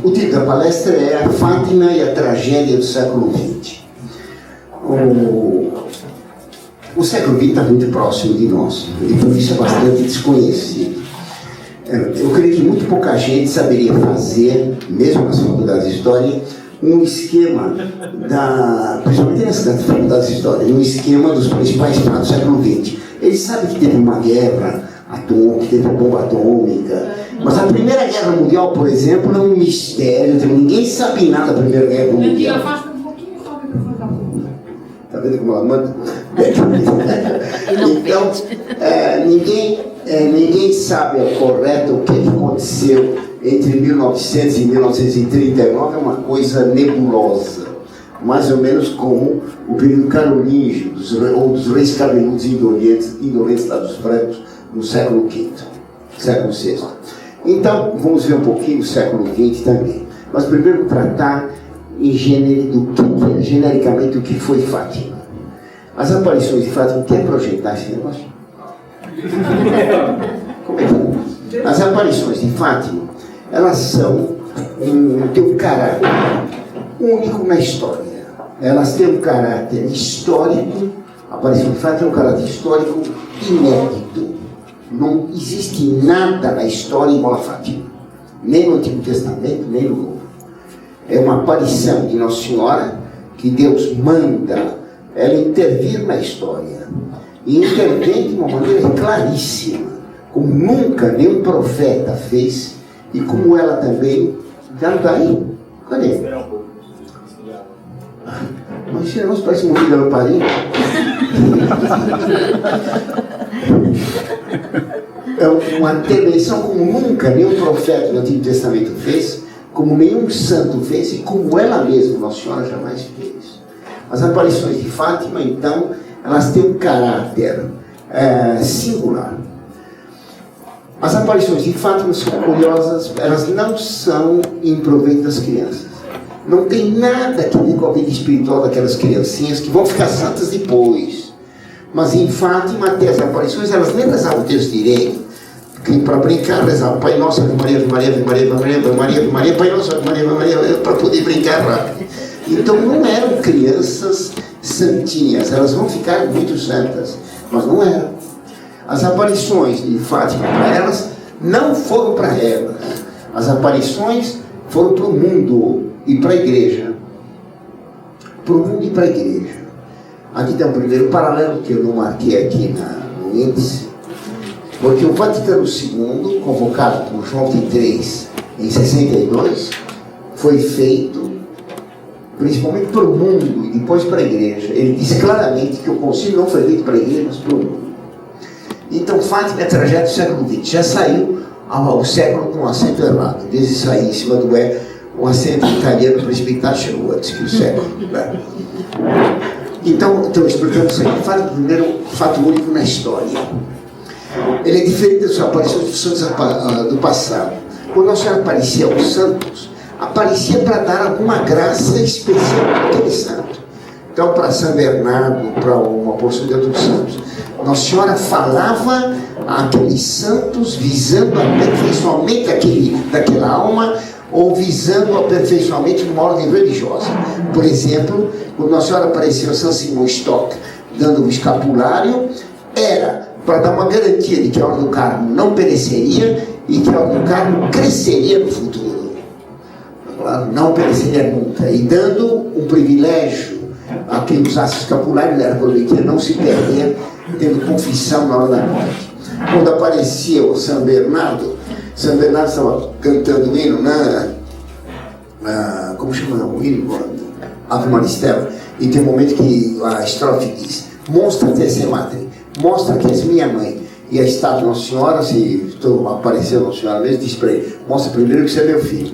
O título da palestra é A Fátima e a Tragédia do Século XX. O século XX está muito próximo de nós, e por isso é bastante desconhecido. Eu creio que muito pouca gente saberia fazer, mesmo nas faculdades de História, um esquema, principalmente nas faculdades de História, um esquema dos principais fatos do século XX. Eles sabem que teve uma guerra atômica, que teve bomba atômica, mas a Primeira Guerra Mundial, por exemplo, é um mistério, ninguém sabe nada da Primeira Guerra Mundial. Está vendo como ela manda? Então, ninguém sabe ao correto o que aconteceu entre 1900 e 1939, é uma coisa nebulosa, mais ou menos como o período carolíngio, ou dos reis cabeludos indolentes lá dos francos, no século V, século VI. Então, vamos ver um pouquinho do século XX também. Mas primeiro tratar genericamente o que foi Fátima. As aparições de Fátima, quer projetar esse negócio? Como é que é? As aparições de Fátima, elas têm um caráter único na história. Elas têm um caráter histórico, a aparição de Fátima tem um caráter histórico inédito. Não existe nada na história igual a Fátima, nem no Antigo Testamento, nem no Novo. É uma aparição de Nossa Senhora que Deus manda ela intervir na história, e intervém de uma maneira claríssima, como nunca nenhum profeta fez, e como ela também. Já não está aí? Cadê? Mas esse negócio parece um vídeo da lamparina. É uma intervenção como nunca nenhum profeta do Antigo Testamento fez, como nenhum santo fez, e como ela mesma, Nossa Senhora, jamais fez. As aparições de Fátima, então, elas têm um caráter singular. As aparições de Fátima são curiosas, elas não são em proveito das crianças. Não tem nada que ver com a vida espiritual daquelas criancinhas que vão ficar santas depois. Mas em Fátima, até as aparições, elas nem rezavam o texto direito. Porque para brincar, rezavam Pai Nosso, Ave Maria, Ave Maria, Ave Maria, Ave Maria, Ave Maria, Ave Maria, Pai Nosso, Ave Maria, Ave Maria, para poder brincar rápido. Então não eram crianças santinhas, elas vão ficar muito santas, mas não eram. As aparições de Fátima para elas não foram para elas. As aparições foram para o mundo e para a igreja. Para o mundo e para a igreja. Aqui tem um primeiro paralelo que eu não marquei aqui no índice, porque o Vaticano II, convocado por João XXIII em 62, foi feito principalmente para o mundo e depois para a igreja. Ele disse claramente que o concílio não foi feito para a igreja, mas para o mundo. Então Fátima é trajeto do século XX. Já saiu ao século com um acento errado. Desde sair em cima do o acento italiano precipitado chegou antes que o século. Né? Então explicando isso aqui. Fátima, primeiro, fato único na história. Ele é diferente das aparições dos santos do passado. Quando Nossa Senhora aparecia aos santos, aparecia para dar alguma graça especial para aquele santo. Então, para São Bernardo, para uma porção de outros santos, Nossa Senhora falava àqueles santos visando o aperfeiçoamento daquela alma, ou visando o aperfeiçoamento de uma ordem religiosa. Por exemplo, quando Nossa Senhora apareceu a São Simão Stock dando um escapulário, era para dar uma garantia de que a Ordem do Carmo não pereceria e que a Ordem do Carmo cresceria no futuro. Não pereceria nunca. E dando um privilégio a quem usasse escapulário, era prometia não se perder, tendo confissão na hora da morte. Quando apareceu São Bernardo estava cantando o hino, como chama o hino? Ave Maria, e tem um momento que a estrofe diz: mostra-te essa madre, mostra que és minha mãe. E a estátua de Nossa Senhora, se apareceu Nossa Senhora mesmo, disse para ele: mostra primeiro que você é meu filho.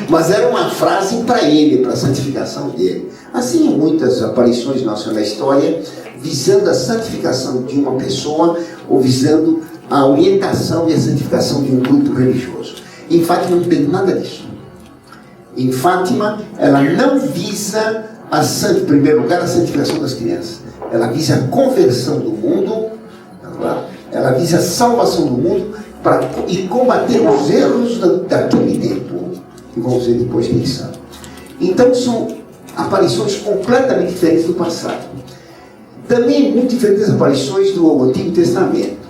Mas era uma frase para ele, para a santificação dele. Assim, muitas aparições de Nossa Senhora na história, visando a santificação de uma pessoa, ou visando a orientação e a santificação de um grupo religioso. Em Fátima não tem nada disso. Em Fátima, ela não visa, em primeiro lugar, a santificação das crianças. Ela visa a conversão do mundo, ela visa a salvação do mundo e combater os erros daquele tempo. e vamos ver depois quem são. Então são aparições completamente diferentes do passado. Também muito diferentes das aparições do Antigo Testamento.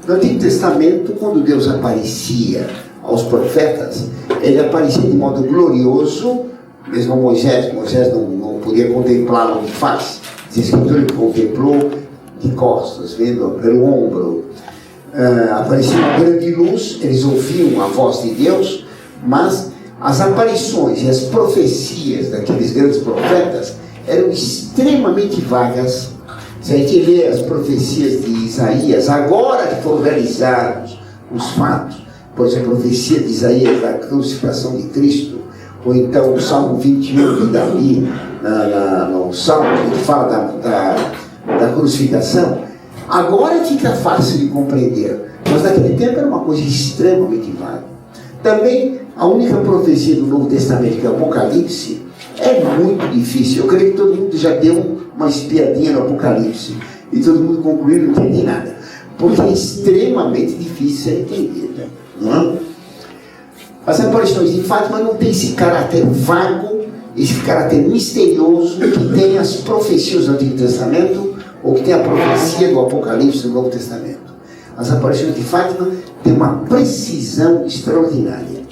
No Antigo Testamento, quando Deus aparecia aos profetas, ele aparecia de modo glorioso, mesmo a Moisés não podia contemplá-lo de face. Diz que ele contemplou de costas, vendo pelo ombro. Aparecia uma grande luz, eles ouviam a voz de Deus, mas as aparições e as profecias daqueles grandes profetas eram extremamente vagas. Se a gente lê as profecias de Isaías, agora que foram realizados os fatos, por exemplo, a profecia de Isaías da crucificação de Cristo, ou então o Salmo 21 de Davi, no Salmo que fala da crucificação, agora fica fácil de compreender, mas naquele tempo era uma coisa extremamente vaga. Também a única profecia do Novo Testamento, que é o Apocalipse, é muito difícil. Eu creio que todo mundo já deu uma espiadinha no Apocalipse e todo mundo concluiu não entender nada, porque é extremamente difícil ser entendida, não é? As aparições de Fátima não tem esse caráter vago, esse caráter misterioso que tem as profecias do Antigo Testamento ou que tem a profecia do Apocalipse do Novo Testamento. As aparições de Fátima têm uma precisão extraordinária.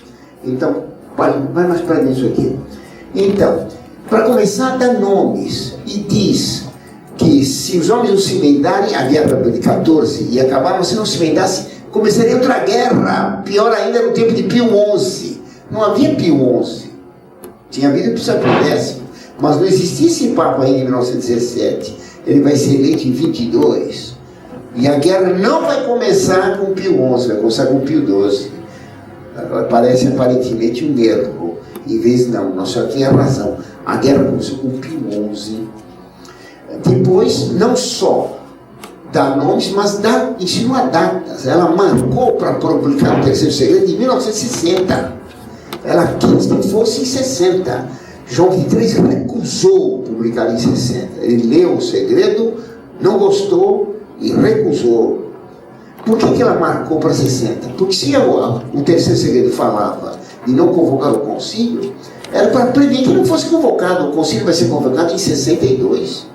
Então, vai mais para dentro aqui. Então, para começar, dá nomes e diz que se os homens não se emendarem, a guerra de 14 ia acabar, mas se não se emendasse, começaria outra guerra, pior ainda no tempo de Pio XI. Não havia Pio XI, tinha havido Pio X, mas não existia esse Papa ainda em 1917. Ele vai ser eleito em 22, e a guerra não vai começar com Pio XI, vai começar com Pio XII. Parece aparentemente um erro. Em vez, não, Nossa Senhora tinha razão. A guerra começou com Pio XI. Depois, não só dá nomes, mas insinua datas. Ela marcou para publicar o Terceiro Segredo em 1960. Ela quis que fosse em 60. João XXIII recusou publicar em 60. Ele leu o segredo, não gostou e recusou. Por que ela marcou para 60? Porque se o Terceiro Segredo falava de não convocar o concílio, era para prever que não fosse convocado. O concílio vai ser convocado em 62.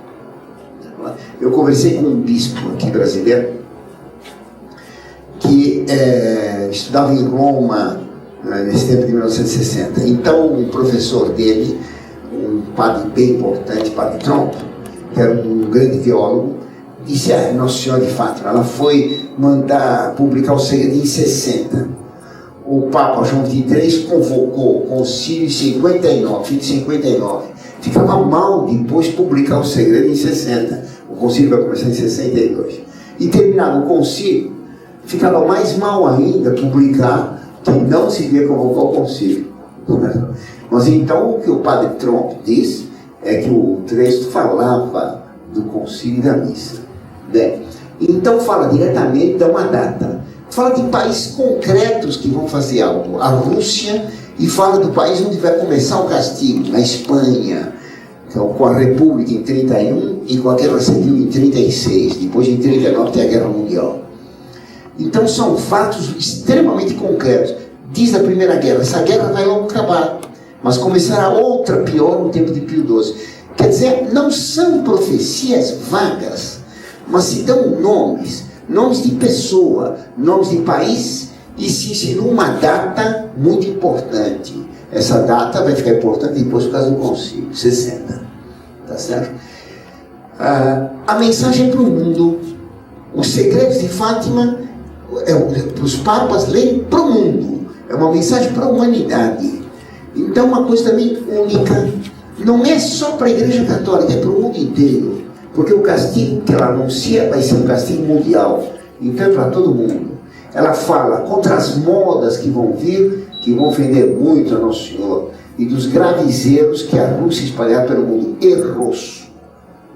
Eu conversei com um bispo aqui brasileiro que estudava em Roma nesse tempo de 1960. Então, um professor dele, um padre bem importante, padre Tromp, que era um grande teólogo, disse: Nossa Senhora de Fátima, ela foi mandar publicar o segredo em 60. O Papa João XXIII convocou o concílio em 59, fim de 59. Ficava mal depois publicar o segredo em 60. O concílio vai começar em 62. E terminado o concílio, ficava mais mal ainda publicar que não se devia convocar o concílio. Mas então o que o padre Tromp disse é que o texto falava do concílio e da missa. Então fala diretamente, dá uma data. Fala de países concretos que vão fazer algo. A Rússia, e fala do país onde vai começar o castigo, na Espanha, com a República em 31 e com a Guerra Civil em 36. Depois em 39 tem a Guerra Mundial. Então são fatos extremamente concretos. Diz a Primeira Guerra, essa guerra vai logo acabar, mas começará outra pior no tempo de Pio XII. Quer dizer, não são profecias vagas, mas se dão nomes de pessoa, nomes de país, e se ensinou uma data muito importante. Essa data vai ficar importante depois por causa do concílio, 60. Tá certo? A mensagem para o mundo, os segredos de Fátima, os papas leem para o mundo, é uma mensagem para a humanidade. Então, uma coisa também única, não é só para a Igreja Católica, é para o mundo inteiro. Porque o castigo que ela anuncia vai ser um castigo mundial. Então é para todo mundo. Ela fala contra as modas que vão vir, que vão ofender muito a Nosso Senhor, e dos graves erros que a Rússia espalhar pelo mundo. Erros,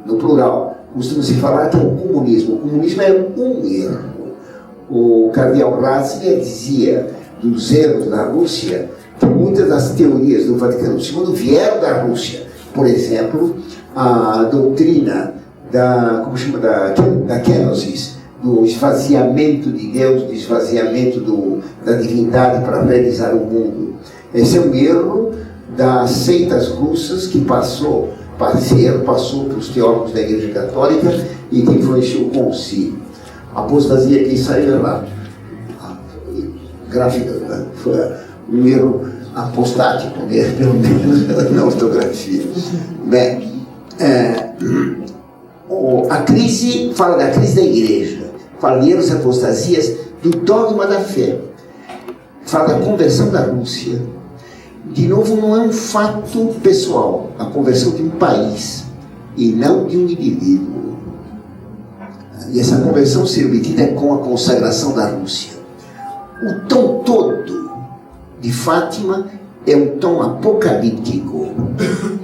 no plural. Costuma-se falar que é o comunismo. O comunismo é um erro. O cardeal Ratzinger dizia dos erros da Rússia que muitas das teorias do Vaticano II vieram da Rússia. Por exemplo, a doutrina da kenosis, do esvaziamento de Deus, do esvaziamento da divindade para realizar o mundo. Esse é um erro das seitas russas que passou para os teólogos da Igreja Católica e que influenciou o concílio. A apostasia que saiu lá, gráfica, né? Foi um erro apostático, pelo menos na ortografia. Bem, a crise, fala da crise da igreja, fala de erros e apostasias do dogma da fé, fala da conversão da Rússia. De novo, não é um fato pessoal, a conversão de um país e não de um indivíduo. E essa conversão se obtida com a consagração da Rússia. O tom todo de Fátima é um tom apocalíptico.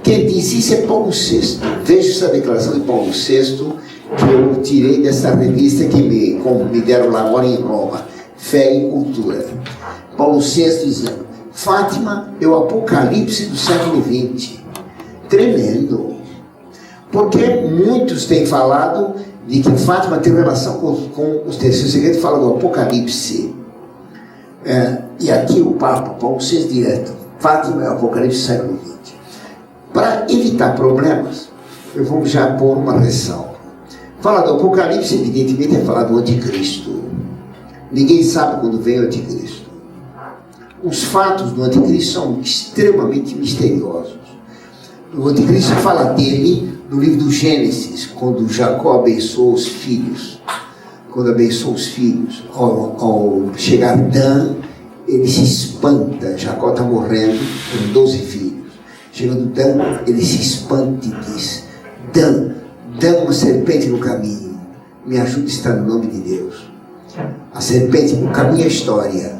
Quem diz isso é Paulo VI. Veja essa declaração de Paulo VI que eu tirei dessa revista que me deram lá agora em Roma, Fé e Cultura. Paulo VI dizendo: Fátima é o apocalipse do século XX. Tremendo. Porque muitos têm falado de que Fátima tem relação com os terceiros segredos, fala do apocalipse. E aqui o Papa, Paulo VI direto, Fátima é o apocalipse do século XX. Para evitar problemas, eu vou já pôr uma ressalva. Falar do apocalipse, evidentemente, é falar do anticristo. Ninguém sabe quando vem o anticristo. Os fatos do anticristo são extremamente misteriosos. O anticristo fala dele no livro do Gênesis, quando Jacó abençoou os filhos. Quando abençoou os filhos, ao chegar Dan, ele se espanta. Jacó está morrendo com 12 filhos. Chegando Dan, ele se espanta e diz: Dan, uma serpente no caminho, me ajuda a estar no nome de Deus. A serpente no caminho é a história.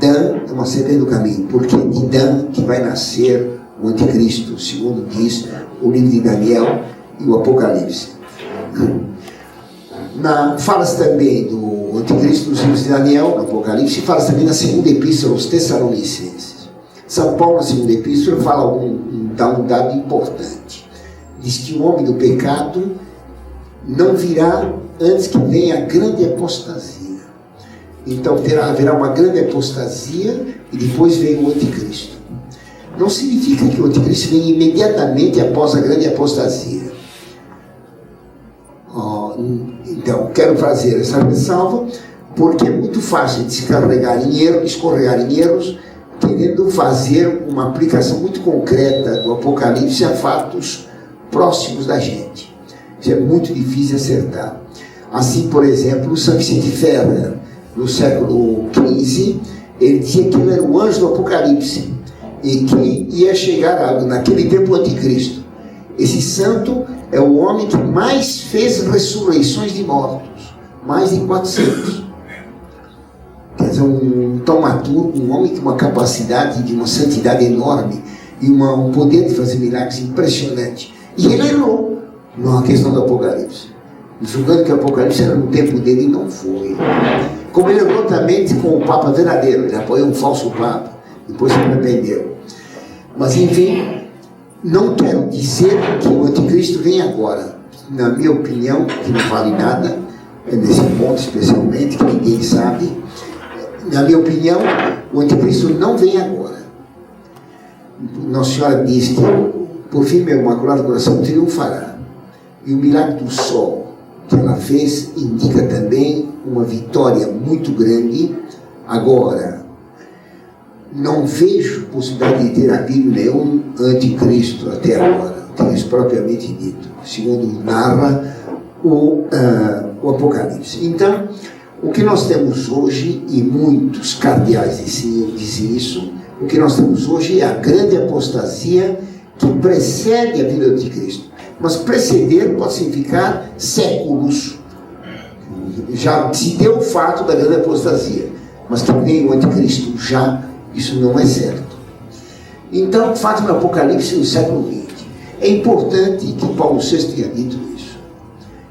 Dan é uma serpente no caminho, porque é de Dan que vai nascer o anticristo, segundo diz o livro de Daniel e o Apocalipse. Fala-se também do anticristo nos livros de Daniel, no Apocalipse, e fala-se também na segunda epístola aos Tessalonicenses. São Paulo, na segunda epístola, dá um dado importante. Diz que o homem do pecado não virá antes que venha a grande apostasia. Então haverá uma grande apostasia e depois vem o anticristo. Não significa que o anticristo venha imediatamente após a grande apostasia. Então, quero fazer essa ressalva porque é muito fácil de se carregar em erros, escorregar em erros, querendo fazer uma aplicação muito concreta do Apocalipse a fatos próximos da gente. Isso é muito difícil de acertar. Assim, por exemplo, o São Vicente Ferrer, no século XV, ele dizia que ele era o anjo do Apocalipse e que ia chegar naquele tempo o anticristo. Esse santo é o homem que mais fez ressurreições de mortos, mais de 400. Quer dizer, um taumaturgo, um homem com uma capacidade de uma santidade enorme e um poder de fazer milagres impressionante. E ele errou na questão do Apocalipse, julgando que o Apocalipse era no tempo dele, e não foi. Como ele errou também com o Papa verdadeiro, ele apoiou um falso Papa, depois se arrependeu. Mas enfim, não quero dizer que o anticristo vem agora. Na minha opinião, que não vale nada, nesse ponto especialmente, que ninguém sabe, na minha opinião, o anticristo não vem agora. Nossa Senhora diz que, por fim, meu Imaculado Coração triunfará. E o milagre do sol que ela fez indica também uma vitória muito grande. Agora, não vejo possibilidade de ter aqui nenhum anticristo até agora, anticristo propriamente dito, segundo narra o Apocalipse. Então, o que nós temos hoje, e muitos cardeais dizem isso, o que nós temos hoje é a grande apostasia que precede a vinda do anticristo. Mas preceder pode significar séculos. Já se deu o fato da grande apostasia, mas que vem o anticristo já, isso não é certo. Então, Fátima no Apocalipse no século XX. É importante que Paulo VI tenha dito isso,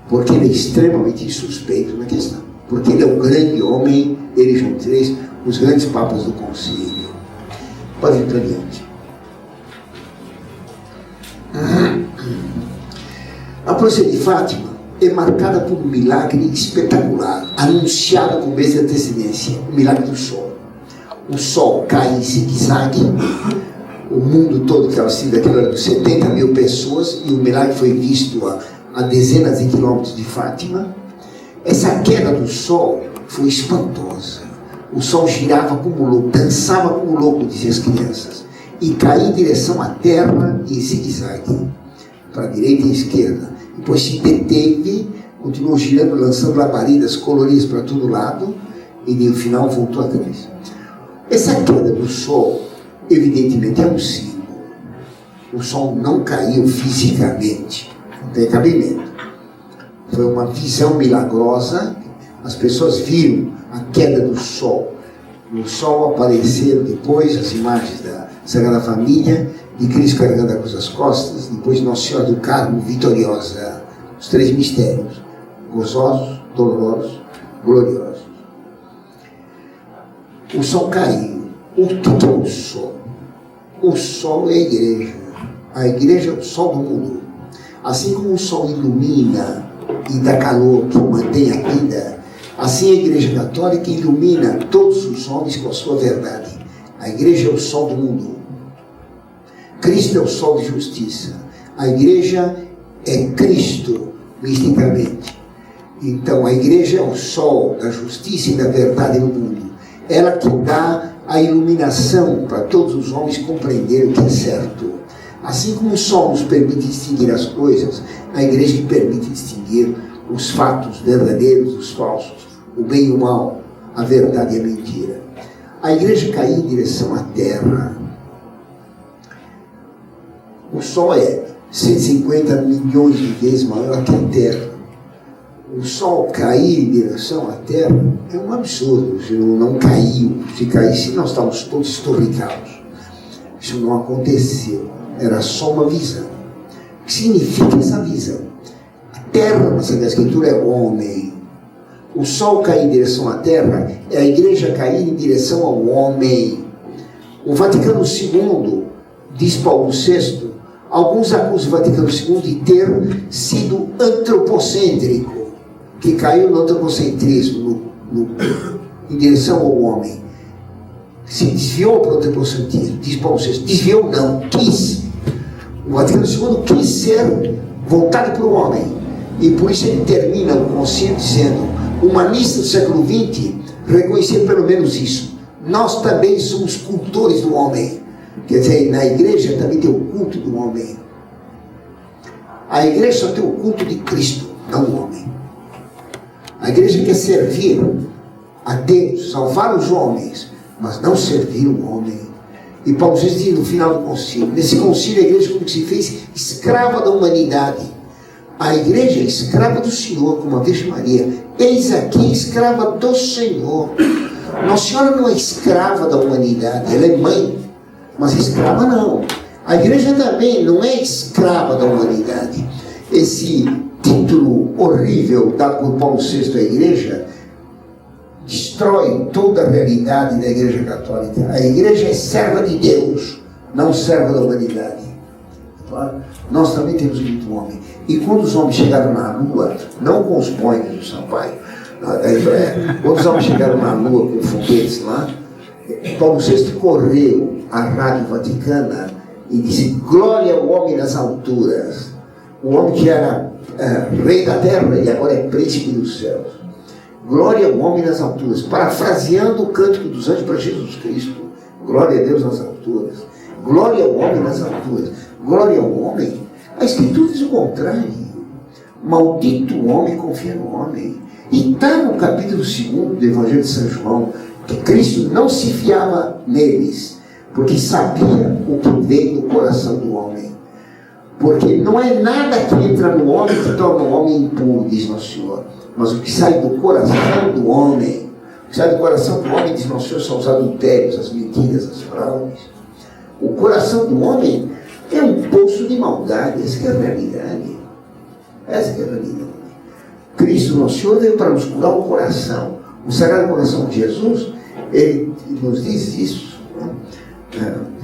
porque ele é extremamente suspeito na questão, porque ele é um grande homem, ele e João III, os grandes papas do concílio. Pode ir para adiante. A procissão de Fátima é marcada por um milagre espetacular, anunciado com mês de antecedência, o milagre do sol. o sol cai em zigue-zague, o mundo todo que estava assistindo aquilo era de 70 mil pessoas, e o milagre foi visto a dezenas de quilômetros de Fátima. Essa queda do sol foi espantosa. O sol girava como louco, dançava como louco, diziam as crianças, e caía em direção à terra em zigue-zague, para a direita e a esquerda. Depois se deteve, continuou girando, lançando labaredas coloridas para todo lado, e no final voltou atrás. Essa queda do sol, evidentemente, é um símbolo. O sol não caiu fisicamente, não tem cabimento. Foi uma visão milagrosa. As pessoas viram a queda do sol. No sol apareceram depois as imagens da Sagrada Família, de Cristo carregando a cruz às costas, depois Nossa Senhora do Carmo vitoriosa. Os 3 mistérios: gozosos, dolorosos, gloriosos. O sol caiu. O que é o sol? O sol é a igreja. A igreja é o sol do mundo. Assim como o sol ilumina e dá calor, que mantém a vida, assim a Igreja Católica ilumina todos os homens com a sua verdade. A igreja é o sol do mundo. Cristo é o sol de justiça. A igreja é Cristo misticamente. Então a igreja é o sol da justiça e da verdade no mundo. Ela que dá a iluminação para todos os homens compreenderem o que é certo. Assim como o sol nos permite distinguir as coisas, a igreja que permite distinguir os fatos verdadeiros dos falsos, o bem e o mal, a verdade e a mentira. A igreja caiu em direção à terra. O sol é 150 milhões de vezes maior que a terra. O sol cair em direção à terra é um absurdo. Se não caiu, se caísse nós estávamos todos estorricados. Isso não aconteceu. Era só uma visão. O que significa essa visão? A terra, na Sagrada Escritura, é o homem. O sol cair em direção à terra é a igreja cair em direção ao homem. O Vaticano II, diz Paulo VI, alguns acusam o Vaticano II de ter sido antropocêntrico, que caiu no antropocentrismo, em direção ao homem. Se desviou para o antropocentrismo, diz Paulo VI. Desviou não, quis. O Vaticano II quis ser voltado para o homem. E por isso ele termina o concílio dizendo: o humanista do século XX reconhecia pelo menos isso. Nós também somos cultores do homem. Quer dizer, na igreja também tem o culto do homem. A igreja só tem o culto de Cristo, não o homem. A igreja quer servir a Deus, salvar os homens, mas não servir o homem. E Paulo diz no final do concílio: nesse concílio a igreja como que se fez escrava da humanidade. A igreja é escrava do Senhor, como a Virgem Maria. Eis aqui, escrava do Senhor. Nossa Senhora não é escrava da humanidade, ela é mãe, mas escrava não. A igreja também não é escrava da humanidade. Esse título horrível dado por Paulo VI à igreja destrói toda a realidade da igreja católica. A igreja é serva de Deus, não serva da humanidade. Nós também temos muito homem. E quando os homens chegaram na Lua, não com os Boeing do Sampaio, quando os homens chegaram na Lua com foguetes lá, Paulo VI correu à Rádio Vaticana e disse: glória ao homem nas alturas. O homem que era rei da terra e agora é príncipe dos céus. Glória ao homem nas alturas, parafraseando o cântico dos anjos para Jesus Cristo. Glória a Deus nas alturas. Glória ao homem nas alturas. Glória ao homem. A Escritura diz o contrário. Maldito o homem que confia no homem. E está no capítulo 2 do Evangelho de São João que Cristo não se fiava neles, porque sabia o que veio do coração do homem. Porque não é nada que entra no homem que torna o homem impuro, diz Nosso Senhor, mas o que sai do coração do homem. O que sai do coração do homem, diz Nosso Senhor, são os adultérios, as mentiras, as fraudes. O coração do homem é um poço de maldade. Essa é a realidade. Essa é a realidade. Cristo, Nosso Senhor, veio para nos curar o coração. O Sagrado Coração de Jesus, ele nos diz isso,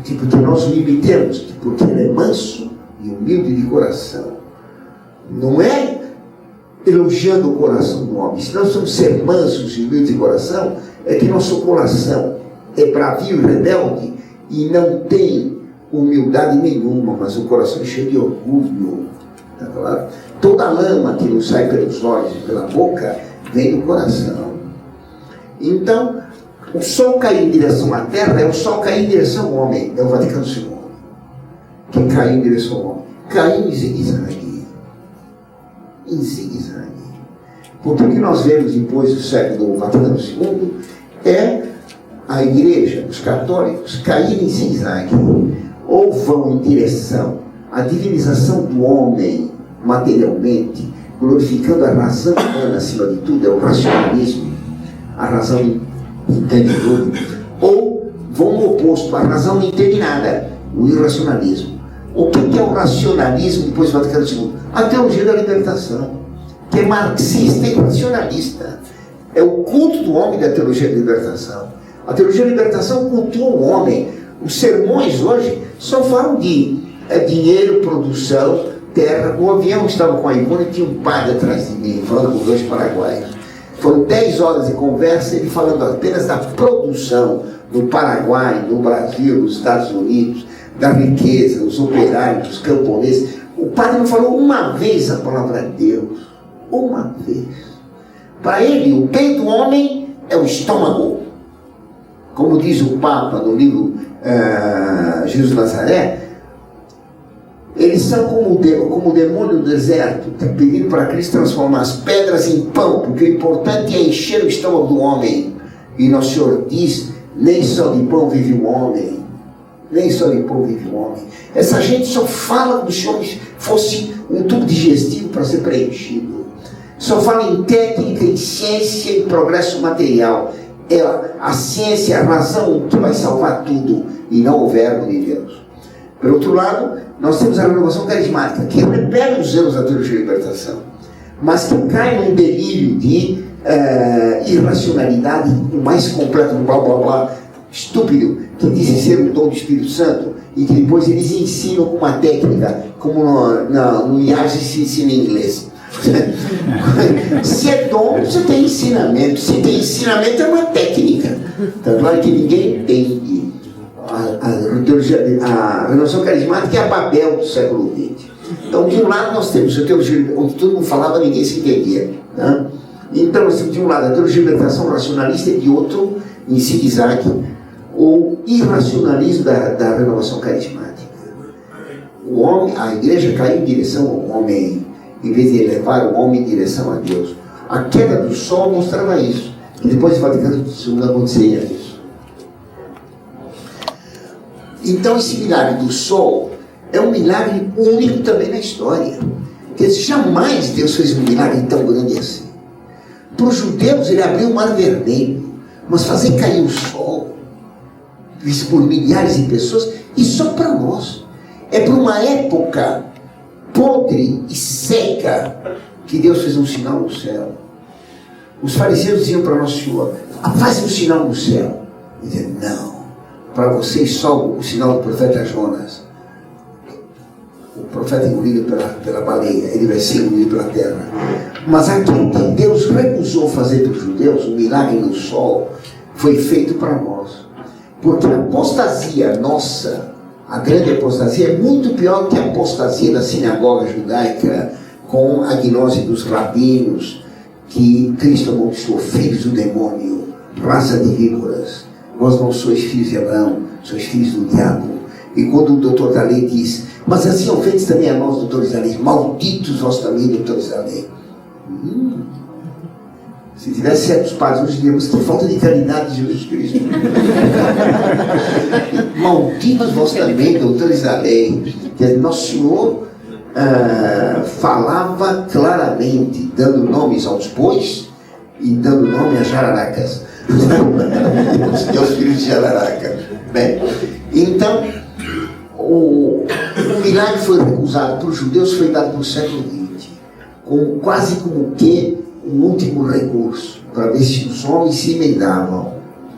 tipo que nós o imitemos, porque ele é manso e humilde de coração. Não é elogiando o coração do homem. Se nós somos ser mansos e humildes de coração, é que nosso coração é bravio e rebelde e não tem humildade nenhuma, mas o coração é cheio de orgulho. Tá claro? Toda lama que não sai pelos olhos e pela boca vem do coração. Então, o sol cair em direção à terra é o sol cair em direção ao homem. É o Vaticano II que caiu em direção ao homem. Caiu em zigue-zague. Em zigue-zague. Porque o que nós vemos depois do século do Vaticano II é a igreja, os católicos, caírem em zigue-zague. Ou vão em direção à divinização do homem materialmente, glorificando a razão humana acima de tudo, é o racionalismo, a razão entende tudo, ou vão no oposto, a razão não entende nada, o irracionalismo. O que é o racionalismo depois do Vaticano II? A teologia da libertação, que é marxista e racionalista. É o culto do homem da teologia da libertação. A teologia da libertação cultua o homem. Os sermões hoje só falam de dinheiro, produção, terra. O avião estava com a Ivone e tinha um padre atrás de mim, falando com 2 paraguaios. Foram 10 horas de conversa, ele falando apenas da produção no Paraguai, no Brasil, nos Estados Unidos, da riqueza, dos operários, dos camponeses. O padre não falou uma vez a palavra de Deus. Uma vez. Para ele, o bem do homem é o estômago. Como diz o Papa no livro Jesus de Nazaré, eles são como o demônio do deserto, pedindo para Cristo transformar as pedras em pão, porque o importante é encher o estômago do homem. E nosso Senhor diz, nem só de pão vive o homem. Nem só de pão vive o homem. Essa gente só fala como se o homem fosse um tubo digestivo para ser preenchido. Só fala em técnica, em ciência e progresso material. É a ciência, a razão que vai salvar tudo, e não o verbo de Deus. Pelo outro lado, nós temos a renovação carismática, que repele os erros da teologia da libertação, mas que cai num delírio de irracionalidade, o mais completo do blá blá blá, estúpido, que dizem ser o dom do Espírito Santo, e que depois eles ensinam com uma técnica, como no IAS se ensina em inglês. Se é dom, você tem ensinamento. Se tem ensinamento, é uma técnica. Então, claro que ninguém entende. A renovação carismática é a Babel do século XX. Então, de um lado, nós temos a teologia, onde todo mundo falava, ninguém se entendia. Né? Então, nós temos de um lado a teologia de libertação racionalista e de outro, em zigue-zague, o irracionalismo da renovação carismática. O homem, a igreja caiu em direção ao homem, em vez de elevar o homem em direção a Deus. A queda do sol mostrava isso. E depois do Vaticano II acontecia isso. Então esse milagre do sol é um milagre único também na história. Quer dizer, jamais Deus fez um milagre tão grande assim. Para os judeus ele abriu o mar vermelho, mas fazer cair o sol, visto por milhares de pessoas, e só para nós. É para uma época podre e seca que Deus fez um sinal no céu. Os fariseus diziam para Nosso Senhor, faz um sinal no céu. Ele dizia, não, para vocês só o sinal do profeta Jonas. O profeta engolido pela baleia, ele vai ser engolido pela terra. Mas aquilo que Deus recusou fazer para os judeus, o milagre no sol, foi feito para nós. Porque a apostasia nossa, a grande apostasia, é muito pior que a apostasia da sinagoga judaica, com a gnose dos rabinos, que Cristo amaldiçoou, filhos do demônio, raça de víboras. Vós não sois filhos de Abraão, sois filhos do diabo. E quando o doutor da lei diz, mas assim ofende também a nós, doutores da lei, malditos vós também, doutores da lei. Se tivesse certos padres, hoje diríamos que falta de caridade de Jesus Cristo. Malditos vós também, doutores da lei. Que Nosso Senhor falava claramente, dando nomes aos bois e dando nome às jararacas. Os filhos de jararaca. Bem, então, o milagre foi recusado para os judeus, foi dado para o século XX, quase como que um último recurso, para ver se os homens se emendavam.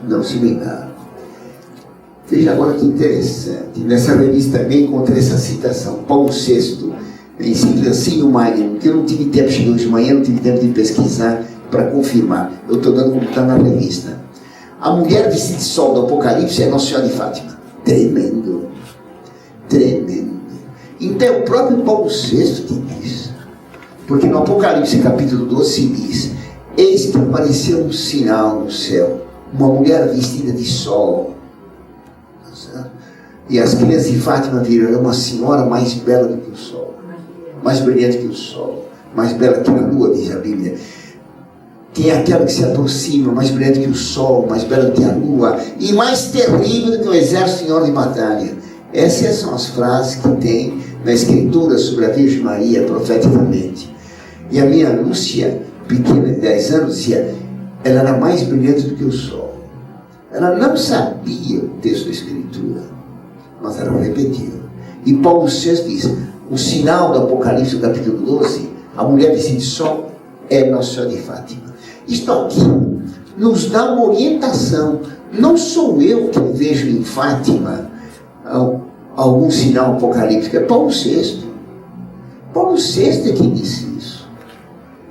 Não se emendaram. Veja agora que interessante. Nessa revista também encontrei essa citação. Paulo VI, em Silvancinho Magno, que eu não tive tempo, cheguei hoje de manhã, não tive tempo de pesquisar para confirmar. Eu estou dando como está na revista. A mulher vestida de sol do Apocalipse é Nossa Senhora de Fátima. Tremendo. Tremendo. Então é o próprio Paulo VI que diz. Porque no Apocalipse capítulo 12 se diz: eis que apareceu um sinal no céu, uma mulher vestida de sol. E as crianças de Fátima viram uma senhora mais bela do que o sol, mais brilhante que o sol, mais bela que a lua, diz a Bíblia. Tem aquela que se aproxima, mais brilhante que o sol, mais bela que a lua, e mais terrível do que o exército em ordem de batalha. Essas são as frases que tem na Escritura sobre a Virgem Maria, profeticamente. E a minha Lúcia, pequena de 10 anos, dizia: ela era mais brilhante do que o sol. Ela não sabia o texto da Escritura, mas ela repetia. E Paulo VI diz: o sinal do Apocalipse, capítulo 12, a mulher vestida de sol é Nossa Senhora de Fátima. Isto aqui nos dá uma orientação. Não sou eu que vejo em Fátima algum sinal apocalíptico, é Paulo VI. Paulo VI é que disse isso.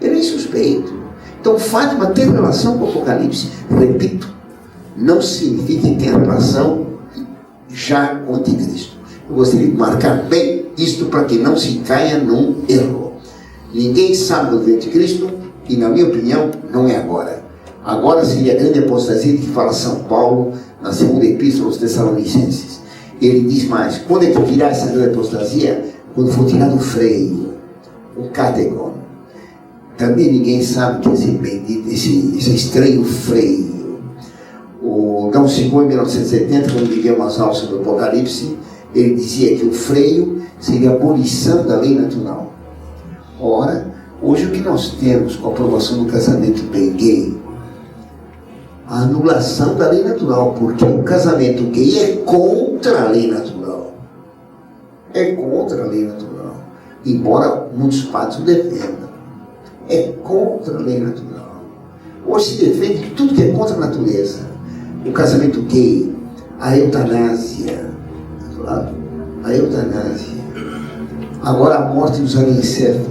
Ele é suspeito. Então Fátima tem relação com o Apocalipse. Repito, não significa que tem relação já com o Anticristo. Eu gostaria de marcar bem isto para que não se caia num erro. Ninguém sabe do Anticristo e, na minha opinião, não é agora. Agora seria a grande apostasia de que fala São Paulo na segunda epístola aos Tessalonicenses. Ele diz mais: quando é que virá essa grande apostasia? Quando for tirado o freio, o cátegon. Também ninguém sabe que esse bendito, esse estranho freio. O Dom Sigmund, em 1970, quando viveu umas aulas sobre o Apocalipse, ele dizia que o freio seria a abolição da lei natural. Ora, hoje o que nós temos com a aprovação do casamento gay, a anulação da lei natural, porque o casamento gay é contra a lei natural. É contra a lei natural. Embora muitos padres o defendam. É contra a lei natural. Hoje se defende tudo que é contra a natureza. O casamento gay, a eutanásia. A eutanásia. Agora a morte dos anencéfalos.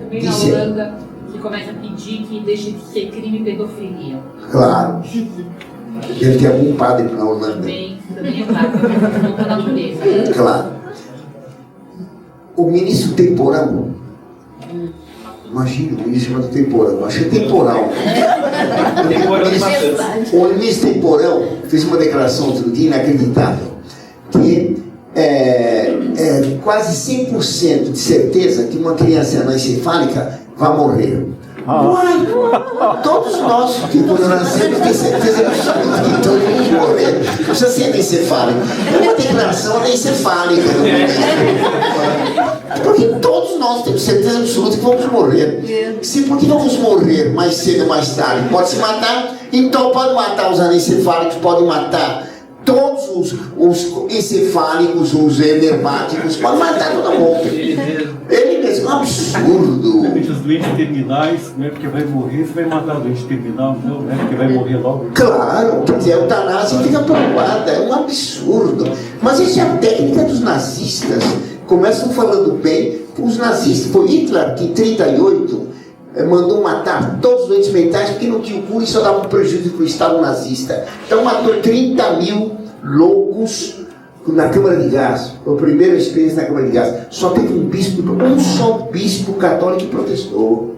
Também na Holanda, que começa a pedir que deixe de ser crime pedofilia. Claro. Deve ter algum padre na Holanda. Também é claro, contra a natureza. Claro. O ministro temporão. Imagina, o ministro chamado temporão. Achei temporal. O ministro temporão fez uma declaração outro dia inacreditável. Que quase 100% de certeza que uma criança anencefálica vai morrer. Uai, todos nós que quando nascemos temos certeza absoluta que todo mundo morrer. Não precisa ser anencefálico. É uma declaração anencefálica. Porque todos nós temos certeza absoluta que vamos morrer. Se porque vamos morrer mais cedo ou mais tarde, pode se matar, então pode matar os anencefálicos, pode matar todos os encefálicos, os enerváticos, pode matar todo mundo. Ele mesmo, é um absurdo. Os doentes terminais, não é porque vai morrer, você vai matar o doente terminal, não é porque vai morrer logo. Claro, quer dizer, a eutanásia fica provada, é um absurdo. Mas isso é a técnica dos nazistas. Começam falando bem, os nazistas, foi Hitler que em 1938 mandou matar todos os doentes mentais porque não tinha cura e só dava um prejuízo para o Estado nazista. Então matou 30 mil loucos na Câmara de Gás. Foi a primeira experiência na Câmara de Gás. Só teve um só bispo católico que protestou.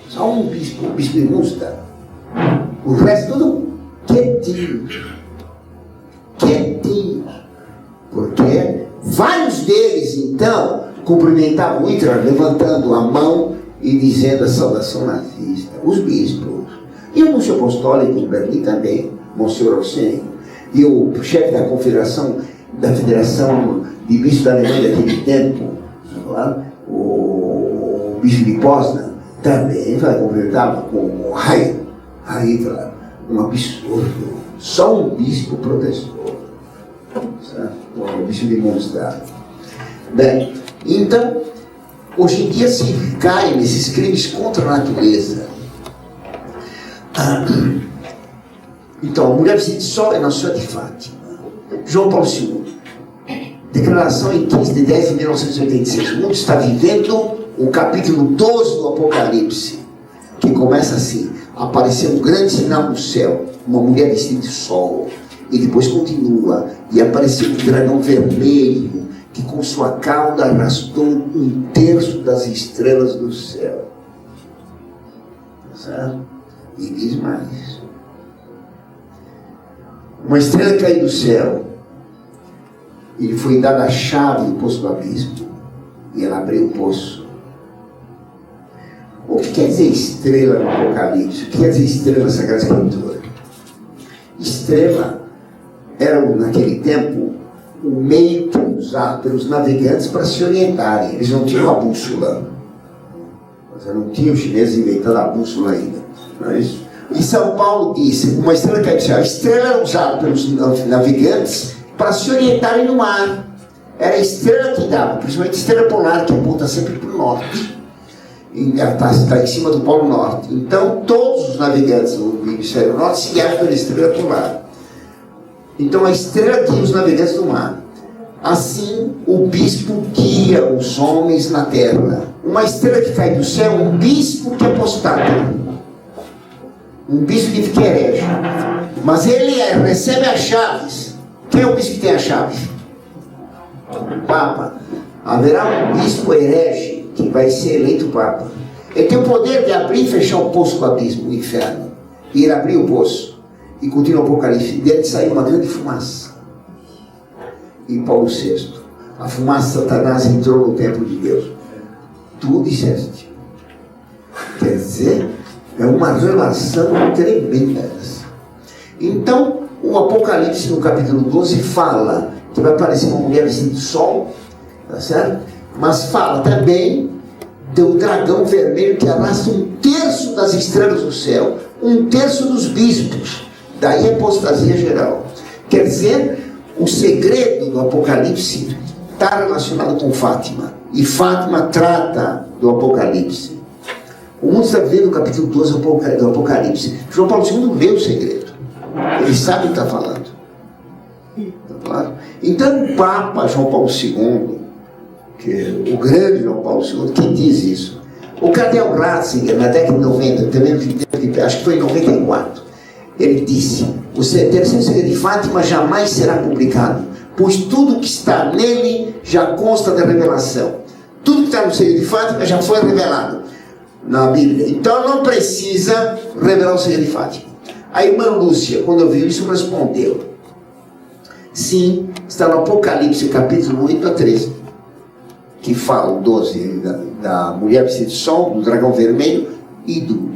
Só um bispo, o bispo de Münster. O resto tudo quietinho. Quietinho. Porque vários deles, então, cumprimentavam Hitler levantando a mão e dizendo a saudação nazista. Os bispos. E o Núncio Apostólico em Berlim também, Monsenhor Orsini. E o chefe da confederação, da Federação de Bispos da Alemanha daquele tempo, o bispo de Poznan, também concordava com o Hitler. Um absurdo. Só um bispo protestou. O bispo de Münster. Bem, então, hoje em dia se cai nesses crimes contra a natureza. Então, a mulher vestida de sol é Nossa Senhora de Fátima. João Paulo II. Declaração em 15 de 10 de 1986. O mundo está vivendo o capítulo 12 do Apocalipse, que começa assim: apareceu um grande sinal no céu, uma mulher vestida de sol. E depois continua, e apareceu um dragão vermelho, que com sua cauda arrastou 1/3 das estrelas do céu. Certo? E diz mais. Uma estrela caiu do céu, e lhe foi dada a chave do poço do abismo, e ela abriu o poço. O que quer dizer estrela no Apocalipse? O que quer dizer estrela na Sagrada Escritura? Estrela era, naquele tempo, o meio usado pelos navegantes para se orientarem. Eles não tinham a bússola. Não tinham os chineses inventando a bússola ainda. Não é isso? E São Paulo disse, uma estrela caiu do céu. A estrela era usada pelos navegantes para se orientarem no mar. Era a estrela que dava, principalmente a estrela polar, que aponta sempre para o norte. Ela está em cima do Polo Norte. Então, todos os navegantes do hemisfério norte se guiavam pela estrela polar. Então, a estrela guia os navegantes do mar. Assim, o bispo guia os homens na terra. Uma estrela que cai do céu, um bispo que apostata. Um bispo que fica herege. Mas ele recebe as chaves. Quem é o bispo que tem a chave? O Papa. Haverá um bispo herege que vai ser eleito Papa. Ele tem o poder de abrir e fechar o poço do abismo, o inferno. E ele abriu o poço. E continua o Apocalipse. Dele saiu uma grande fumaça. E Paulo VI. A fumaça de Satanás entrou no templo de Deus. Tu disseste. Quer dizer, é uma relação tremenda essa. Então, o Apocalipse no capítulo 12 fala que vai aparecer uma mulher vestida de sol, tá certo? Mas fala também do dragão vermelho que arrasta 1/3 das estrelas do céu, 1/3 dos bispos. Daí a apostasia geral. Quer dizer, o segredo do Apocalipse está relacionado com Fátima. E Fátima trata do Apocalipse. O mundo está vendo o capítulo 12 do Apocalipse. João Paulo II vê o segredo. Ele sabe o que está falando. Tá claro? Então o Papa João Paulo II, que é o grande João Paulo II, quem diz isso? O Cardeal Ratzinger, na década de 90, também, acho que foi em 94, ele disse: o terceiro segredo de Fátima jamais será publicado, pois tudo que está nele já consta da revelação. Tudo que está no segredo de Fátima já foi revelado na Bíblia. Então não precisa revelar o segredo de Fátima. A irmã Lúcia, quando ouviu isso, respondeu: sim, está no Apocalipse, capítulo 8 a 13, que fala, 12, da mulher vestida de sol, do dragão vermelho e do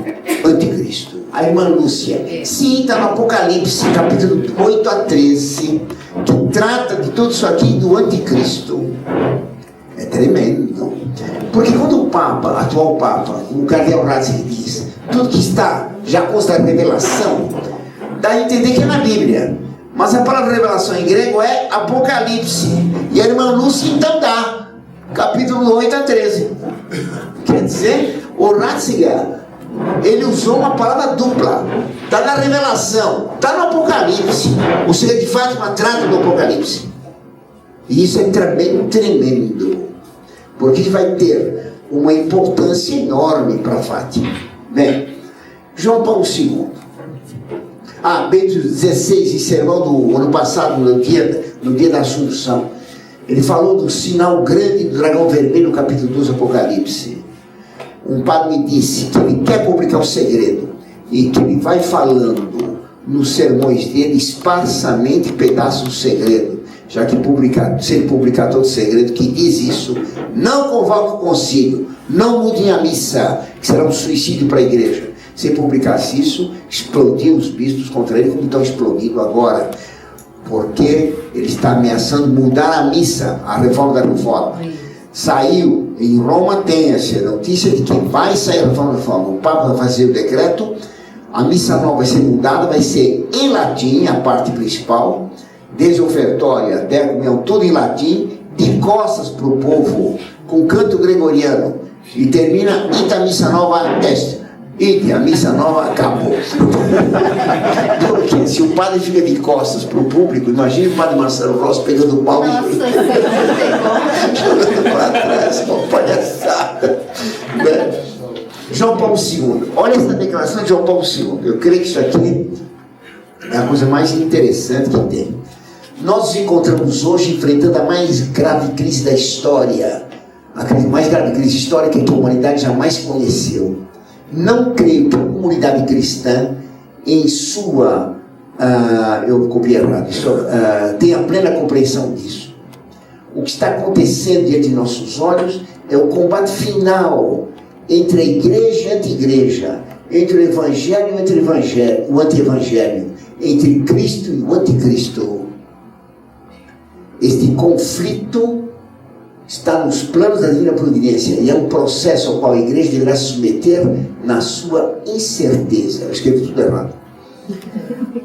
anticristo. A irmã Lúcia, sim, está no Apocalipse, capítulo 8 a 13, que trata de tudo isso aqui do anticristo. É tremendo. Porque quando o Papa, atual Papa, o Cardeal Ratzinger diz, tudo que está já consta da revelação, dá a entender que é na Bíblia. Mas a palavra revelação em grego é Apocalipse. E a irmã Lúcia então dá, capítulo 8 a 13. Quer dizer, o Ratzinger, ele usou uma palavra dupla. Está na revelação, está no Apocalipse. O segredo de Fátima trata do Apocalipse. E isso é tremendo. Porque vai ter uma importância enorme para Fátima. Bem, João Paulo II. Bento XVI, em sermão do ano passado, no dia da Assunção, ele falou do sinal grande do dragão vermelho no capítulo 12 do Apocalipse. Um padre me disse que ele quer publicar o segredo e que ele vai falando nos sermões dele esparsamente pedaços do segredo, já que se ele publicar todo o segredo que diz isso, não convoque o concílio, não mudem a missa, que será um suicídio para a igreja. Se ele publicasse isso, explodiam os bispos contra ele, como estão explodindo agora, porque ele está ameaçando mudar a missa, a reforma da reforma. Saiu, em Roma tem essa notícia de que vai sair a reforma da reforma. O Papa vai fazer o decreto, a missa nova vai ser mudada, vai ser em latim, a parte principal, desde o ofertório até a comunhão, tudo em latim, de costas para o povo, com canto gregoriano, e termina Ita missa nova est. E a missa nova acabou. Porque se o padre fica de costas para o público, imagina o padre Marcelo Rossi pegando o pau e jogando para trás, uma palhaçada. João Paulo II, olha essa declaração de João Paulo II. Eu creio que isso aqui É a coisa mais interessante que tem. Nós nos encontramos hoje enfrentando a mais grave crise da história. A mais grave crise histórica que a humanidade jamais conheceu. Não creio que a comunidade cristã, em sua... eu copiei errado. Tenha plena compreensão disso. O que está acontecendo diante de nossos olhos é o combate final entre a igreja e a anti-igreja, entre o evangelho e o anti-evangelho, entre Cristo e o anticristo. Este conflito está nos planos da divina providência e é um processo ao qual a igreja deverá se submeter na sua incerteza. Eu escrevi tudo errado.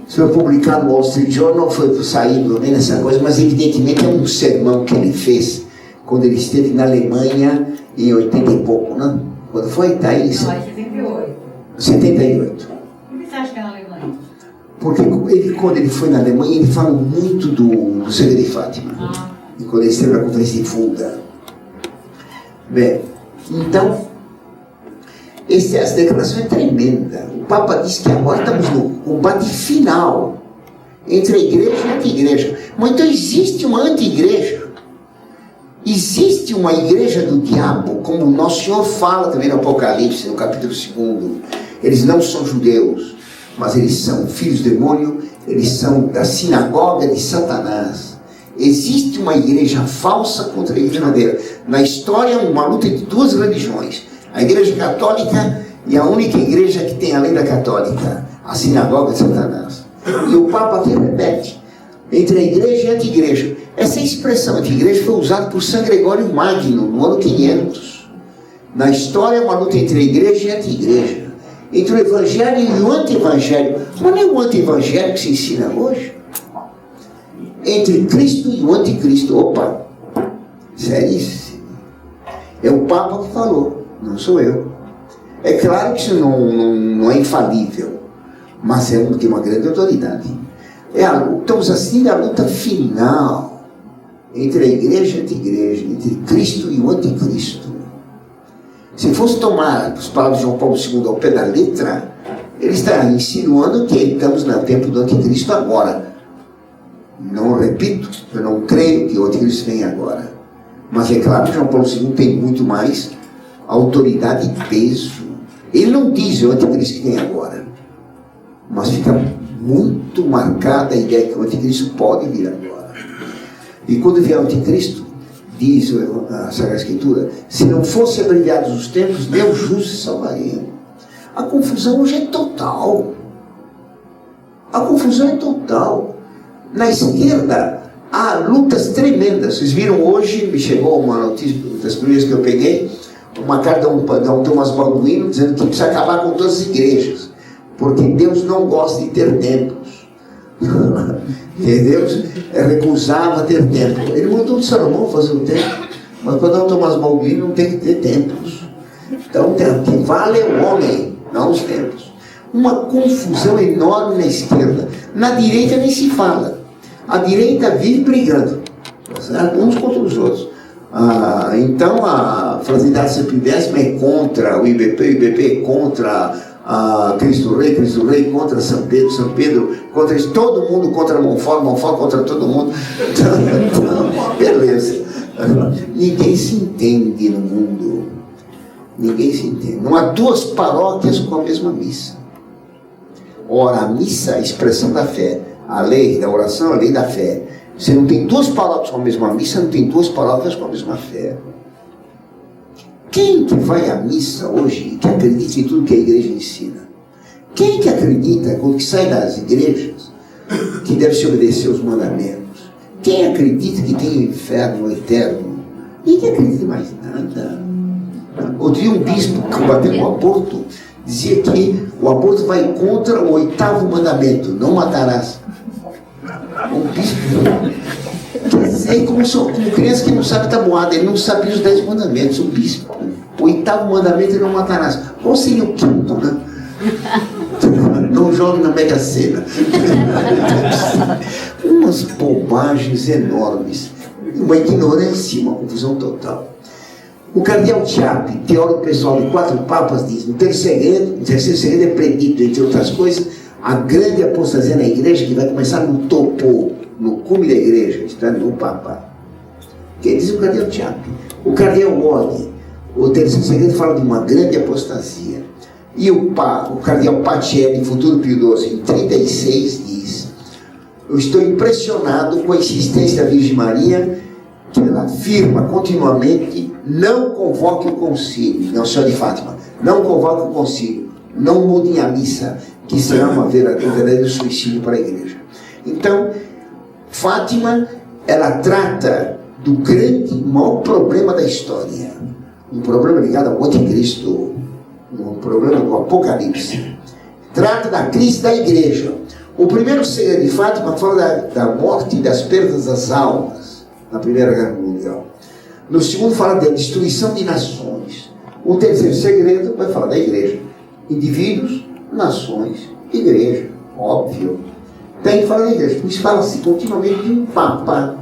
Isso foi publicado no Wall Street Journal, não foi saído nem nessa coisa, mas evidentemente é um sermão que ele fez quando ele esteve na Alemanha em 80 e pouco, né? Quando foi? Tá aí? Não, é 78. 78. Por que você acha que é na Alemanha? Porque quando ele foi na Alemanha, ele fala muito do segredo de Fátima. E quando ele esteve na conferência de Fulda. Bem, então, essa declaração é tremenda. O Papa diz que agora estamos no combate final entre a igreja e a anti-igreja. Mas então existe uma anti-igreja. Existe uma igreja do diabo, como o Nosso Senhor fala também no Apocalipse, no capítulo 2. Eles não são judeus, mas eles são filhos do demônio, eles são da sinagoga de Satanás. Existe uma igreja falsa contra a igreja verdadeira. Na história, uma luta entre duas religiões. A igreja católica e a única igreja que tem além da católica, a sinagoga de Satanás. E o Papa aqui repete, entre a igreja e a anti-igreja. Essa expressão anti-igreja foi usada por São Gregório Magno no ano 500. Na história, uma luta entre a igreja e a anti-igreja. Entre o evangelho e o anti-evangelho. Mas não é o anti-evangelho que se ensina hoje? Entre Cristo e o anticristo. Opa, seríssimo. É o Papa que falou, não sou eu. É claro que isso não é infalível, mas tem uma grande autoridade. Estamos assistindo a luta final entre a igreja e a anti-igreja, entre Cristo e o anticristo. Se fosse tomar as palavras de João Paulo II ao pé da letra, ele está insinuando que estamos no tempo do anticristo agora. Não repito, eu não creio que o anticristo venha agora. Mas é claro que João Paulo II tem muito mais autoridade e peso. Ele não diz o anticristo que vem agora, mas fica muito marcada a ideia que o anticristo pode vir agora. E quando vier o anticristo, diz a Sagrada Escritura, se não fossem abreviados os tempos, Deus justo salvaria. A confusão hoje é total. A confusão é total. Na esquerda, há lutas tremendas. Vocês viram hoje, me chegou uma notícia das primeiras que eu peguei, uma carta de um Thomas Balduino dizendo que precisa acabar com todas as igrejas, porque Deus não gosta de ter templos. Deus recusava ter templos. Ele mandou de Salomão fazer um templo, mas quando é o Thomas Balduino não tem que ter templos. Então, o que vale é o homem, não os templos. Uma confusão enorme na esquerda. Na direita nem se fala. A direita vive brigando, uns contra os outros. Então a Fraternidade Sempre Décima é contra o IBP é contra Cristo Rei contra São Pedro contra isso, todo mundo contra Monfort contra todo mundo. Então, beleza. Ninguém se entende no mundo. Ninguém se entende. Não há duas paróquias com a mesma missa. Ora, a missa é a expressão da fé. A lei da oração, a lei da fé. Você não tem duas paróquias com a mesma missa, não tem duas paróquias com a mesma fé. Quem que vai à missa hoje que acredita em tudo que a igreja ensina? Quem que acredita, quando que sai das igrejas, que deve se obedecer aos mandamentos? Quem acredita que tem o inferno eterno? Ninguém acredita em mais nada. Outro dia um bispo que combateu o aborto dizia que o aborto vai contra o 8º mandamento, não matarás. Um bispo, quer dizer, como criança que não sabe tabuada, ele não sabia os 10 mandamentos, o bispo. O 8º mandamento é não matarás. Qual seria o 5º, né? Não jogue na Mega Sena. Umas bobagens enormes, uma ignorância, uma confusão total. O cardeal Chiappi, teólogo pessoal de 4 papas, diz: o terceiro segredo é predito, entre outras coisas, A grande apostasia na igreja que vai começar no topo, no cume da igreja, está no Papa. Quem diz o cardeal Tiago? O cardeal Wally, o terceiro segredo, fala de uma grande apostasia. E o cardeal Pacelli, futuro Pio XII, em 36, diz: eu estou impressionado com a insistência da Virgem Maria, que ela afirma continuamente: não convoque o concílio, Nossa Senhora de Fátima, não convoque o concílio, não mudem a missa, que será um verdadeiro suicídio para a igreja. Então, Fátima, ela trata do grande, maior problema da história, um problema ligado ao anticristo, um problema do Apocalipse. Trata da crise da igreja. O primeiro segredo de Fátima fala da morte e das perdas das almas na Primeira Guerra Mundial. No segundo fala da destruição de nações. O terceiro segredo vai falar da igreja. Indivíduos, nações, igreja, óbvio. Tem que falar da igreja. Por isso fala-se continuamente de um Papa.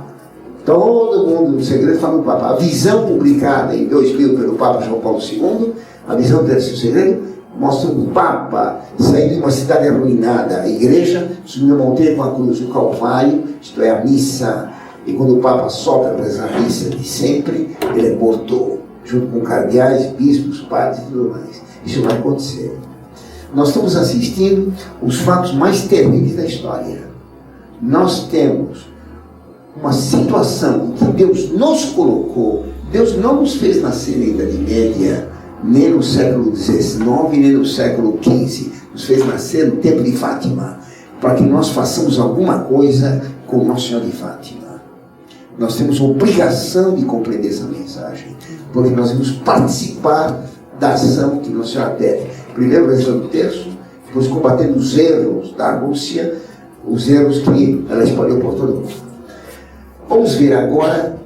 Todo mundo no segredo fala do Papa. A visão publicada em 2000 pelo Papa João Paulo II, a visão do terceiro segredo, mostra um Papa saindo de uma cidade arruinada, a igreja, subindo a montanha com a cruz, o Calvário, isto é, a missa. E quando o Papa sobe para rezar a missa de sempre, ele é morto, junto com cardeais, bispos, padres e tudo mais. Isso vai acontecer. Nós estamos assistindo os fatos mais terríveis da história. Nós temos uma situação que Deus nos colocou. Deus não nos fez nascer na Idade Média, nem no século XIX, nem no século XV. Nos fez nascer no tempo de Fátima, para que nós façamos alguma coisa com Nossa Senhora de Fátima. Nós temos a obrigação de compreender essa mensagem, porque nós vamos participar da ação que Nossa Senhora pede. Primeiro rezando o terço, depois combatendo os erros da Rússia, os erros que ela espalhou por todo o mundo. Vamos ver agora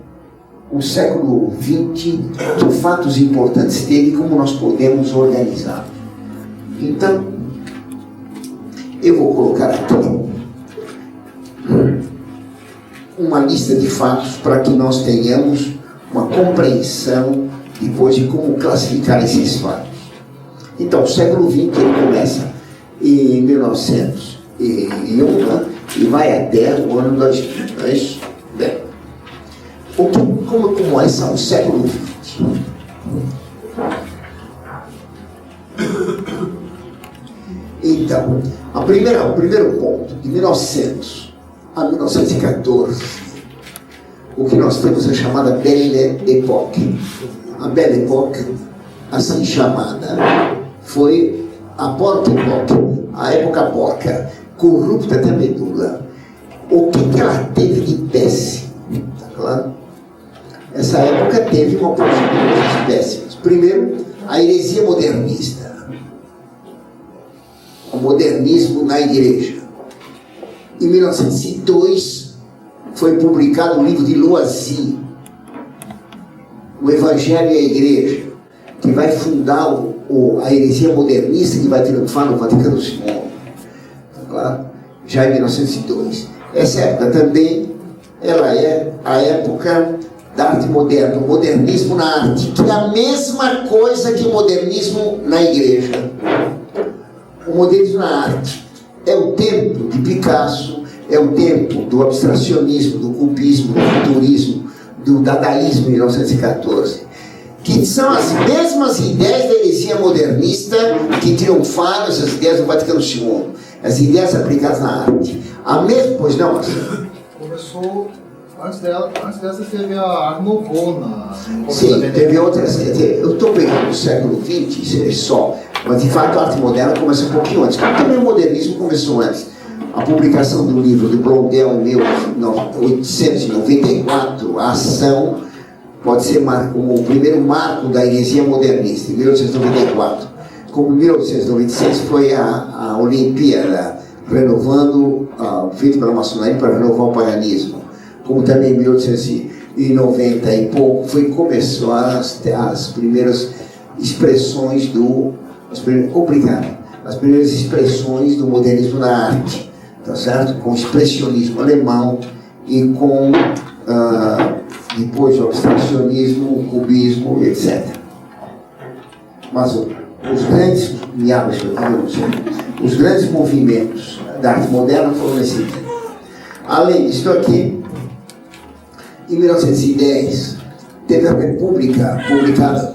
o século XX, que fatos importantes teve e como nós podemos organizar. Então, eu vou colocar aqui uma lista de fatos para que nós tenhamos uma compreensão depois de como classificar esses fatos. Então, o século XX ele começa em 1901 e vai até o ano 2000. Não é isso? Bem, como é o século XX? Então, o primeiro ponto, de 1900 a 1914, o que nós temos é a chamada Belle Époque. A Belle Époque, assim chamada, foi a porca época, a época porca, corrupta até a medula. O que ela teve de péssimo? Tá claro? Essa época teve uma porção de coisas péssimas. Primeiro, a heresia modernista. O modernismo na igreja. Em 1902, foi publicado o livro de Loisy, O Evangelho e a Igreja, que vai fundar a heresia modernista que vai triunfar no Vaticano II. Tá claro? Já em 1902. Essa época também, ela é a época da arte moderna, o modernismo na arte, que é a mesma coisa que o modernismo na igreja. O modernismo na arte é o tempo de Picasso, é o tempo do abstracionismo, do cubismo, do futurismo, do dadaísmo em 1914, que são as mesmas ideias da heresia modernista que triunfaram essas ideias do Vaticano II, as ideias aplicadas na arte. A mesma, pois não, Marcelo? Começou, antes dessa teve a Art Nouveau Sim, teve outras. Eu estou pegando o século XX só, mas de fato a arte moderna começou um pouquinho antes. Também o modernismo começou antes. A publicação do livro do Blondel em 1894, a ação, pode ser como o primeiro marco da heresia modernista, em 1894. Como em 1896 foi a Olimpíada, renovando, feito pela maçonaria para renovar o paganismo. Como também em 1890 e pouco começou as primeiras expressões as primeiras expressões do modernismo na arte, tá certo? Com o expressionismo alemão e com depois o abstracionismo, o cubismo, etc. Mas os grandes os grandes movimentos da arte moderna foram nesse sentido. Além disso aqui, em 1910, teve a República publicada,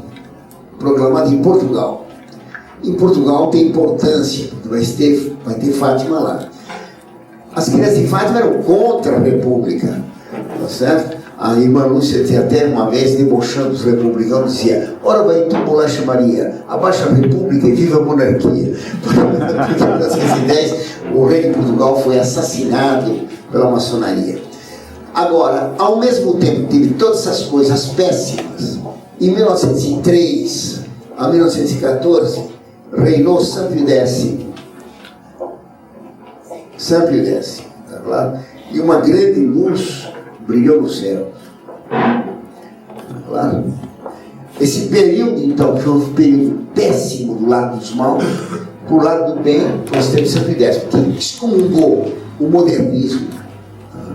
proclamada em Portugal. Em Portugal tem importância, vai ter Fátima lá. As crianças de Fátima eram contra a República, tá certo? A irmã Lúcia tinha até uma vez, debochando os republicanos, dizia: ora vai tu, bolacha Maria, abaixa a República e viva a monarquia. Porque em 1910 o rei de Portugal foi assassinado pela maçonaria. Agora, ao mesmo tempo que teve todas essas coisas péssimas, em 1903 a 1914 reinou São Pio X. São Pio X, tá claro? E uma grande luz brilhou no céu. Tá claro? Esse período, então, foi um período péssimo do lado dos maus. Para o lado do bem, nós temos São Pio X, que excomungou o modernismo,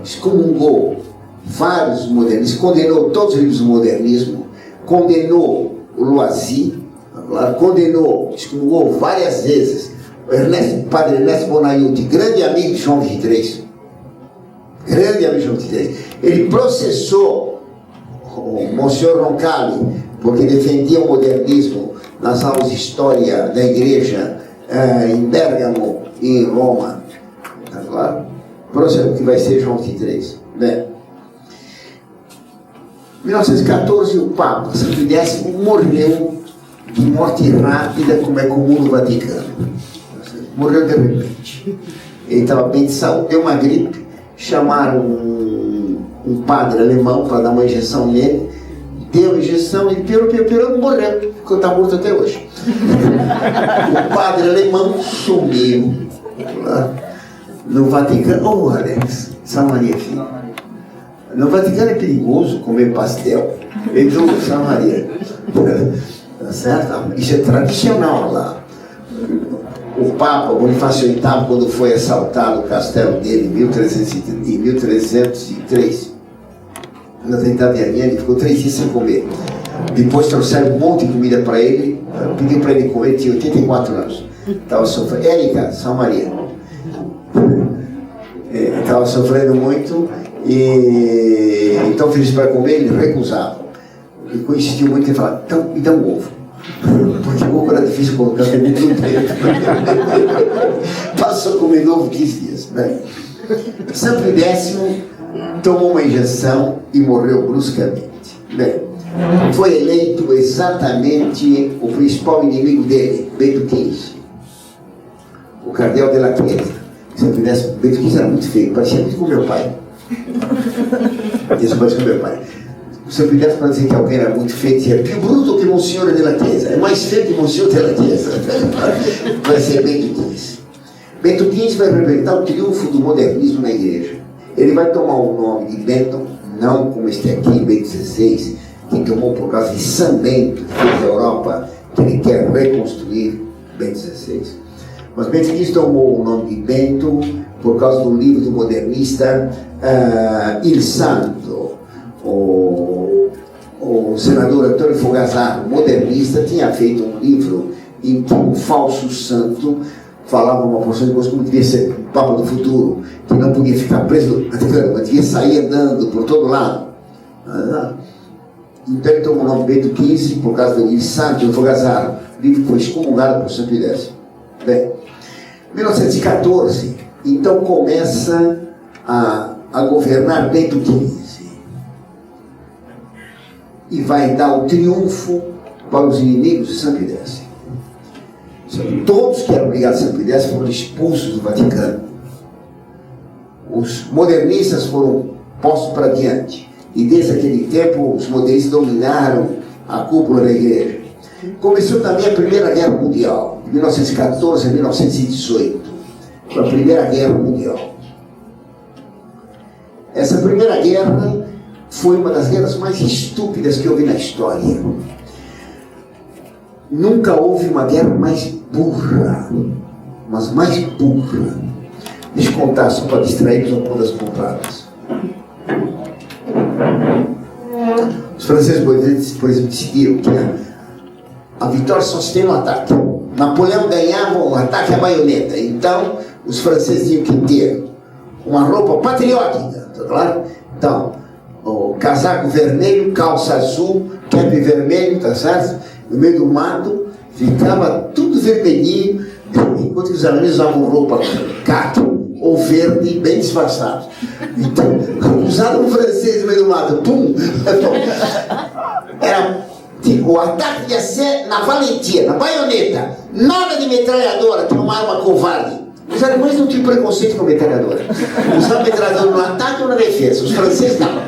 excomungou vários modernistas, condenou todos os livros do modernismo, condenou o Loisy, condenou, excomungou várias vezes o padre Ernesto Bonaiuti, grande amigo de João XXIII. Grande amigo de João XXIII. Ele processou o Monsenhor Roncalli, porque defendia o modernismo nas aulas de história da igreja em Bérgamo e em Roma. Tá claro? Processo que vai ser João XXIII. Bem, em 1914 o Papa São Pio X morreu de morte rápida, como é comum no Vaticano. Morreu de repente. Ele estava bem de saúde, deu uma gripe, chamaram um padre alemão para dar uma injeção nele, deu a injeção, ele pirou e morreu, ficou tá morto até hoje. O padre alemão sumiu lá no Vaticano. Oh, Alex, São Maria, filho. No Vaticano é perigoso comer pastel. Então, São Maria. Tá certo? Isso é tradicional lá. O Papa Bonifácio VIII, quando foi assaltado o castelo dele em 1303, no atentado de Amiens, ele ficou 3 dias sem comer. Depois trouxeram um monte de comida para ele, pediu para ele comer, ele tinha 84 anos. Estava sofrendo. Érica, São Maria. Estava sofrendo muito e então feliz para comer, ele recusava. Ele insistiu muito e falava: então me dá um ovo. Porque o ovo era difícil colocar dentro do peito. Passou a comer ovo 15 dias. Né? São Pio X tomou uma injeção e morreu bruscamente. Bem, foi eleito exatamente o principal inimigo dele, Bento XV, o cardeal de la Chiesa. São Pio X, Bento XV era muito feio, parecia muito com meu pai. Isso parecia com meu pai. São Pio X, para dizer que alguém era muito feio, dizia: più bruto que Monsignore della Chiesa, é mais feio que Monsignore della Chiesa. Vai ser Bento XV. Bento XV vai representar o triunfo do modernismo na igreja. Ele vai tomar o nome de Bento, não como este aqui, Bento XVI, que tomou por causa de São Bento, que fez a Europa, que ele quer reconstruir, Bento XVI. Mas Bento XV tomou o nome de Bento por causa do livro do modernista Il Santo. O senador Antônio Fogazzaro, modernista, tinha feito um livro em que um falso santo falava uma porção de coisas como devia ser o Papa do futuro, que não podia ficar preso na cama, mas devia sair andando por todo lado. Então ele tomou o nome Bento XV por causa do Il Santo de Fogazzaro. O livro foi excomungado por São Pio X. Bem, 1914, então começa a governar Bento XV. E vai dar o triunfo para os inimigos de São Pio X. Todos que eram ligados a São Pio X foram expulsos do Vaticano. Os modernistas foram postos para diante. E desde aquele tempo os modernistas dominaram a cúpula da igreja. Começou também a Primeira Guerra Mundial, de 1914 a 1918. Foi a Primeira Guerra Mundial. Essa Primeira Guerra foi uma das guerras mais estúpidas que eu vi na história. Nunca houve uma guerra mais burra, mas mais burra. Deixa eu contar só para distrair os das compradas. Os franceses, por exemplo, decidiram que a vitória só se tem no ataque. Napoleão ganhava o ataque à baioneta. Então, os franceses tinham que ter uma roupa patriótica, tá claro? Então, o casaco vermelho, calça azul, cap vermelho, tá certo? No meio do mato, ficava tudo vermelhinho, enquanto os alemães usavam roupa caqui ou verde, bem disfarçados. Então, usaram um francês no meio do mato, pum! Era tipo, o ataque ia ser na valentia, na baioneta, nada de metralhadora, que é uma arma covarde. Os alemães não tinham preconceito com metralhadora. Usavam metralhadora no ataque ou na defesa. Os franceses não.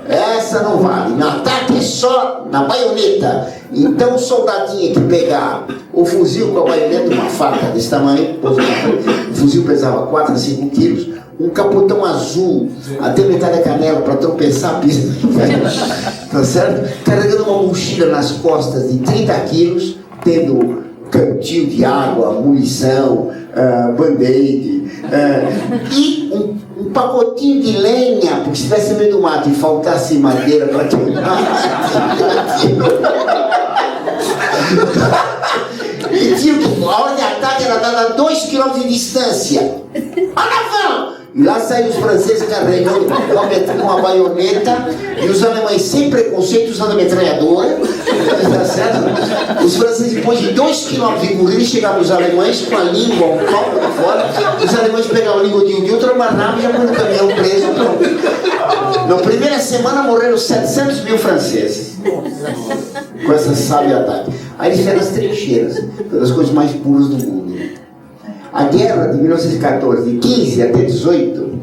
Essa não vale. No ataque é só na baioneta. Então o soldadinho tinha que pegar o fuzil com a baioneta, uma faca desse tamanho. O fuzil pesava 4 a 5 quilos. Um capotão azul, até metade da canela para tropeçar a pista. Tá certo? Carregando uma mochila nas costas de 30 quilos, tendo cantil de água, munição, band-aid, e um pacotinho de lenha, porque se estivesse no meio do mato e faltasse madeira para queimar. E tinha a ordem de ataque era dada a 2 km de distância. Olha, e lá saíram os franceses carregando com a baioneta e os alemães sem preconceito usando a metralhadora. Tá certo? Os franceses, depois de 2 km de corrida, chegavam os alemães com a língua, um pau para fora. Os alemães pegavam a língua de um de outro, amarravam e já põem no caminhão preso. Na primeira semana morreram 700 mil franceses com essa sábia ataque. Aí eles fizeram as trincheiras, uma das coisas mais puras do mundo. A guerra de 1914, de 15 até 18,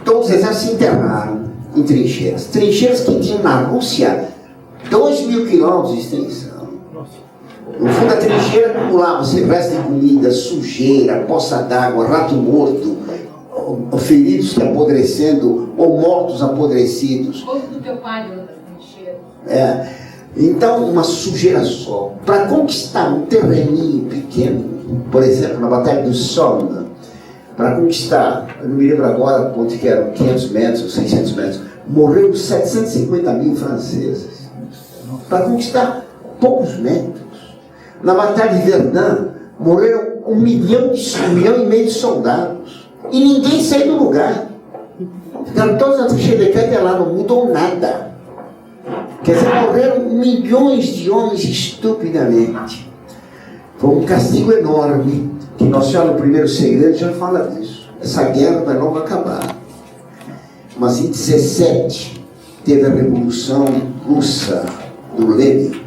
todos os exércitos se enterraram em trincheiras. Trincheiras que tinham na Rússia 2.000 quilômetros de extensão. No fundo da trincheira acumulava-se resto de comida, sujeira, poça d'água, rato morto, feridos que apodrecendo, ou mortos apodrecidos. Ou do teu pai de outra trincheira. Então, uma sujeira só. Para conquistar um terreninho pequeno, por exemplo, na Batalha do Somme, para conquistar, eu não me lembro agora quanto que eram, 500 metros ou 600 metros, morreram 750 mil franceses. Para conquistar poucos metros. Na Batalha de Verdun, morreram 1 milhão e meio de soldados. E ninguém saiu do lugar. Ficaram todos na trincheira de cá lá, não mudou nada. Quer dizer, morreram milhões de homens estupidamente. Foi um castigo enorme, que Nossa Senhora no primeiro segredo já fala disso. Essa guerra vai logo acabar. Mas em 17 teve a Revolução Russa do Lenin.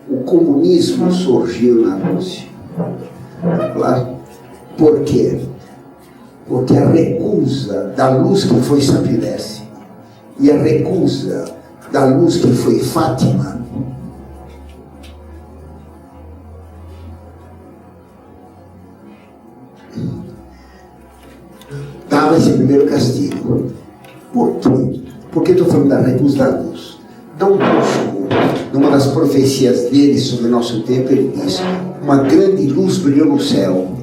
O comunismo surgiu na Rússia. Claro. Por quê? Porque a recusa da luz que foi Saint-Pédestre e a recusa da luz que foi Fátima dava esse primeiro castigo. Por quê? Porque estou falando da recusa da luz. Dom Bosco, numa das profecias dele sobre o nosso tempo, ele diz: uma grande luz brilhou no céu.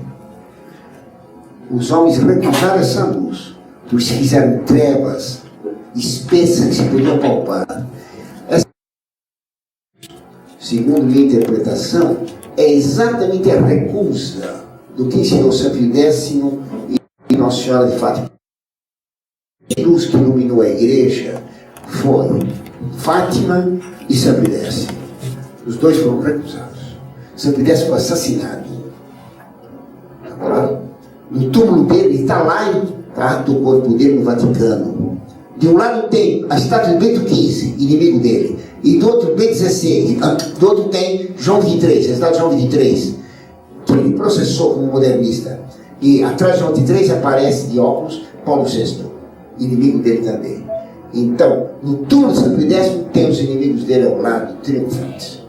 Os homens recusaram essa luz, por isso fizeram trevas espessas que se podiam palpar. Essa, segundo minha interpretação, é exatamente a recusa do que ensinou Santo Décimo e Nossa Senhora de Fátima. A luz que iluminou a igreja foi Fátima e Santo Décimo. Os dois foram recusados. Santo Décimo foi assassinado. Agora, no túmulo dele, está lá do corpo dele no Vaticano. De um lado tem a estátua de Bento XV, inimigo dele, e do outro Bento XVI, do outro tem João XXIII, a estátua de João XXIII, que ele processou como modernista. E atrás de João XXIII aparece de óculos Paulo VI, inimigo dele também. Então, no túmulo de Santo Décimo tem os inimigos dele ao lado, triunfantes,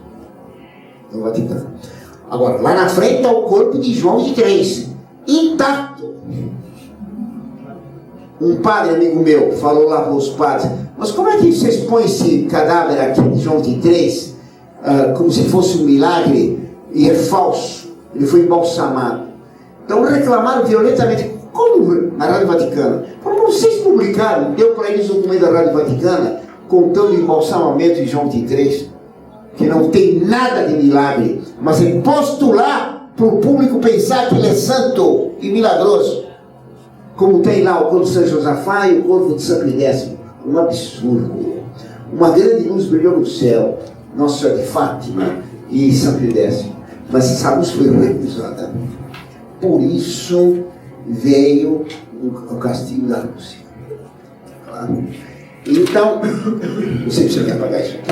no Vaticano. Agora, lá na frente está o corpo de João XXIII, intacto. Um padre amigo meu falou lá para os padres: mas como é que vocês põem esse cadáver aqui de João XXIII como se fosse um milagre e é falso? Ele foi embalsamado. Então reclamaram violentamente. Como na Rádio Vaticana? Como vocês publicaram? Deu para eles o documento da Rádio Vaticana contando o embalsamamento de João XXIII. que não tem nada de milagre, mas é postular para o público pensar que ele é santo e milagroso. Como tem lá o corpo de São Josafá e o corpo de São Cridécimo. Um absurdo. Uma grande luz brilhou no céu, Nossa Senhora de Fátima e São Cridécimo. Mas essa luz foi recusada. Por isso veio o castigo da Rússia. Claro. Então, não sei se você quer apagar isso aqui.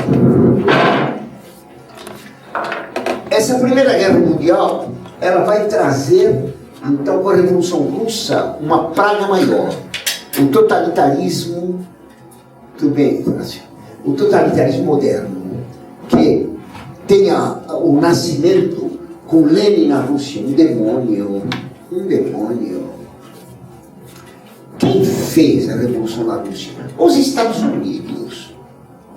Essa Primeira Guerra Mundial, ela vai trazer, então, com a Revolução Russa, uma praga maior. O totalitarismo, tudo bem, Francisco? O totalitarismo moderno, que tem o nascimento com Lenin na Rússia, um demônio. Quem fez a Revolução na Rússia? Os Estados Unidos.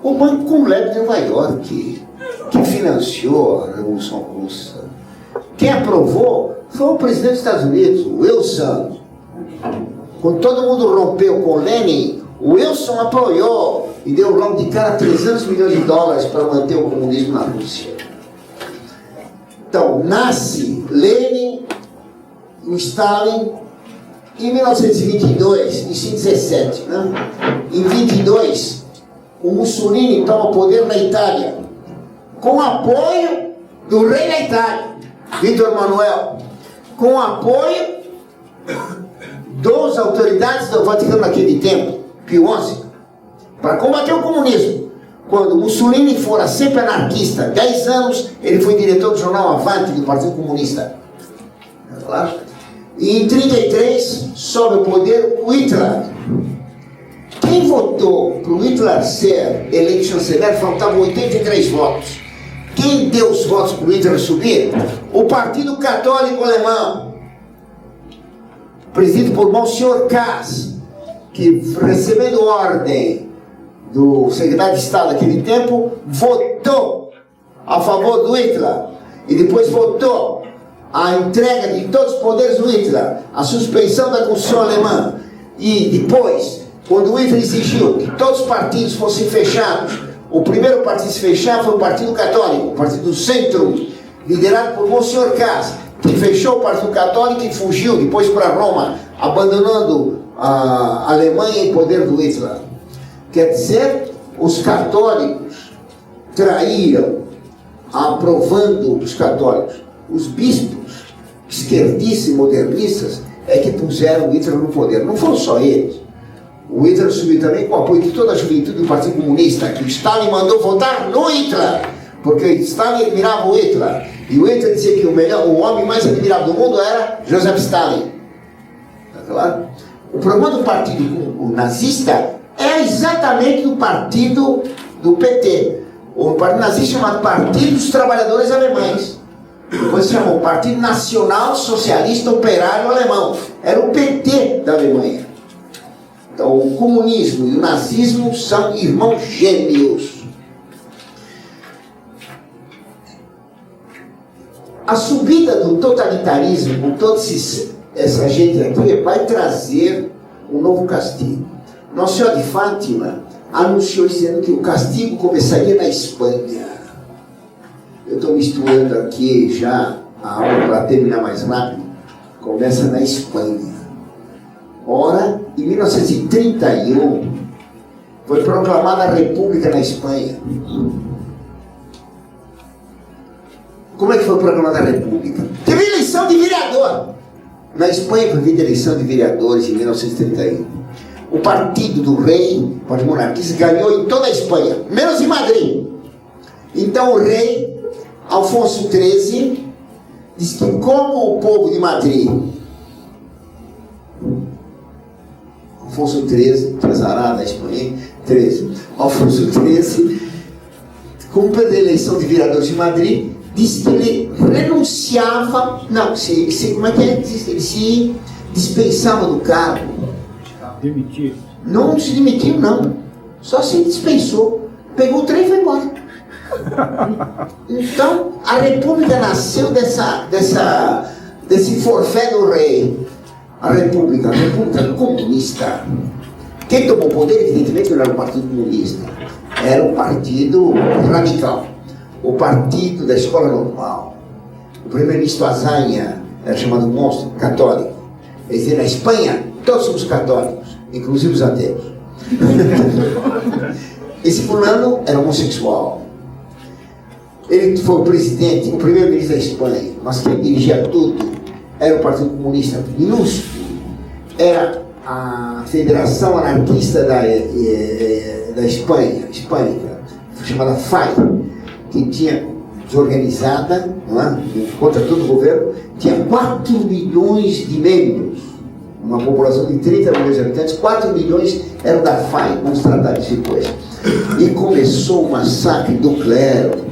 O Banco Comlev de Nova York, que financiou a Revolução Russa. Quem aprovou foi o presidente dos Estados Unidos, o Wilson. Quando todo mundo rompeu com Lenin, o Wilson apoiou e deu logo de cara $300 milhões para manter o comunismo na Rússia. Então, nasce Lenin, o Stalin, em 1922, em 17, né? Em 22, o Mussolini toma poder na Itália, com apoio do rei da Itália, Vítor Emanuel, com apoio das autoridades do Vaticano naquele tempo, Pio XI, para combater o comunismo. Quando Mussolini fora sempre anarquista, 10 anos, ele foi diretor do jornal Avante do Partido Comunista. E em 33 sobe o poder o Hitler. Quem votou para o Hitler ser eleito chanceler faltavam 83 votos. Quem deu os votos para o Hitler subir? O Partido Católico Alemão, presidido por Monsenhor Kass, que recebendo ordem do secretário de Estado daquele tempo, votou a favor do Hitler e depois votou a entrega de todos os poderes do Hitler, a suspensão da Constituição Alemã, e depois, quando o Hitler exigiu que todos os partidos fossem fechados, o primeiro partido a se fechar foi o Partido Católico, o Partido do Centro, liderado por Monsenhor Kass, que fechou o Partido Católico e fugiu depois para Roma, abandonando a Alemanha em poder do Hitler. Quer dizer, os católicos traíram, aprovando os católicos. Os bispos, esquerdistas e modernistas, é que puseram o Hitler no poder. Não foram só eles. O Hitler subiu também com o apoio de toda a juventude do Partido Comunista, que o Stalin mandou votar no Hitler, porque o Stalin admirava o Hitler. E o Hitler dizia que o homem mais admirável do mundo era Joseph Stalin. Tá claro? O problema do partido nazista é exatamente do partido do PT. O partido nazista chamado Partido dos Trabalhadores Alemães. Depois se chamou Partido Nacional Socialista Operário Alemão. Era o PT da Alemanha. Então o comunismo e o nazismo são irmãos gêmeos. A subida do totalitarismo com toda essa gente aqui vai trazer um novo castigo. Nossa Senhora de Fátima anunciou dizendo que o castigo começaria na Espanha. Eu estou misturando aqui já a aula para terminar mais rápido. Começa na Espanha. Ora, em 1931 foi proclamada a República na Espanha. Como é que foi proclamada a República? Teve eleição de vereador. Na Espanha foi feita eleição de vereadores em 1931. O partido do rei, o partido monarquista, ganhou em toda a Espanha, menos em Madrid. Então o rei Alfonso XIII diz que como o povo de Madrid, Alfonso XIII, Trezará da Espanha, 13, Alfonso XIII, como perdeu a eleição de vereadores de Madrid, disse que ele renunciava, como é que é? Ele se dispensava do cargo. Demitir. Não se demitiu, não. Só se dispensou. Pegou o trem e foi embora. Então, a República nasceu desse forfé do rei. A República comunista. Quem tomou poder, evidentemente, não era o Partido Comunista. Era o Partido Radical. o partido da escola normal. O primeiro-ministro Azaña era chamado monstro católico. Quer dizer, na Espanha, todos somos católicos, inclusive os ateus. Esse fulano era homossexual. Ele foi o presidente, o primeiro-ministro da Espanha, mas quem dirigia tudo era o Partido Comunista minúsculo. Era a Federação Anarquista da Espanha, hispânica, chamada FAI, que tinha desorganizada, não é? Contra todo o governo, tinha 4 milhões de membros, uma população de 30 milhões de habitantes, 4 milhões eram da FAI, vamos tratar disso depois. E começou o massacre do clero.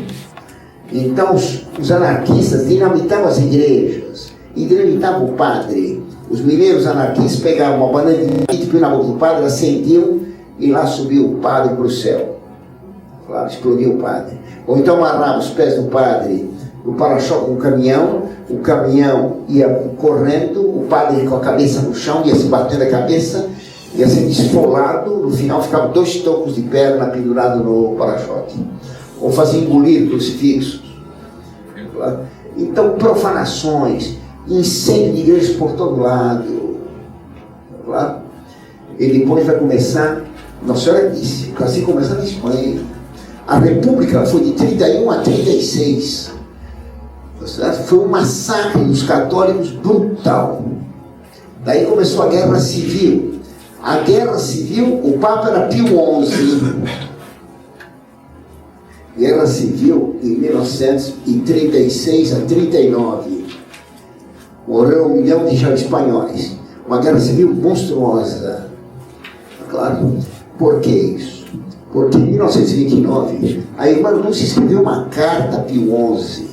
Então os anarquistas dinamitavam as igrejas, e dinamitavam o padre. Os mineiros anarquistas pegavam uma banana de dinamite na boca do padre, acendiam, e lá subiu o padre para o céu. Claro, explodiu o padre. Ou então amarrava os pés do padre no para-choque com o caminhão ia correndo, o padre com a cabeça no chão, ia se batendo a cabeça, ia sendo esfolado, no final ficavam 2 tocos de perna pendurados no para-choque. Ou fazia engolir crucifixos. Então, profanações, incêndio de igrejas por todo lado. Claro. E depois vai começar, Nossa Senhora disse, assim começa na Espanha. A República foi de 31 a 36. Foi um massacre dos católicos brutal. Daí começou a Guerra Civil. A Guerra Civil, o Papa era Pio XI. Guerra Civil em 1936 a 39. Morreu 1 milhão de espanhóis. Uma guerra civil monstruosa. Claro. Por que isso? Porque em 1929, a irmã Lúcia escreveu uma carta a Pio XI,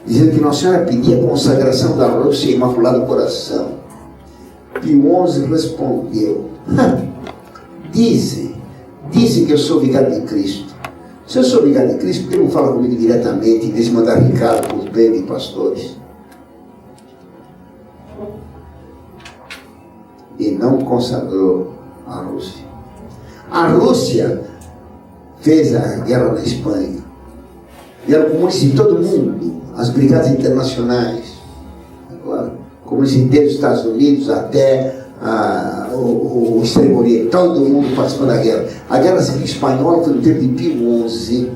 dizendo que Nossa Senhora pedia a consagração da Rússia Imaculado Coração. Pio XI respondeu: dizem que eu sou vigário de Cristo. Se eu sou vigário de Cristo, por que não fala comigo diretamente, em vez de mandar recado para os baby pastores? E não consagrou a Rússia. A Rússia fez a guerra na Espanha. Vieram comunistas de todo mundo, as brigadas internacionais, claro, comunistas inteiros dos Estados Unidos até o Extremo Oriente, todo mundo participando da guerra. A Guerra Civil Espanhola foi no tempo de Pio XI.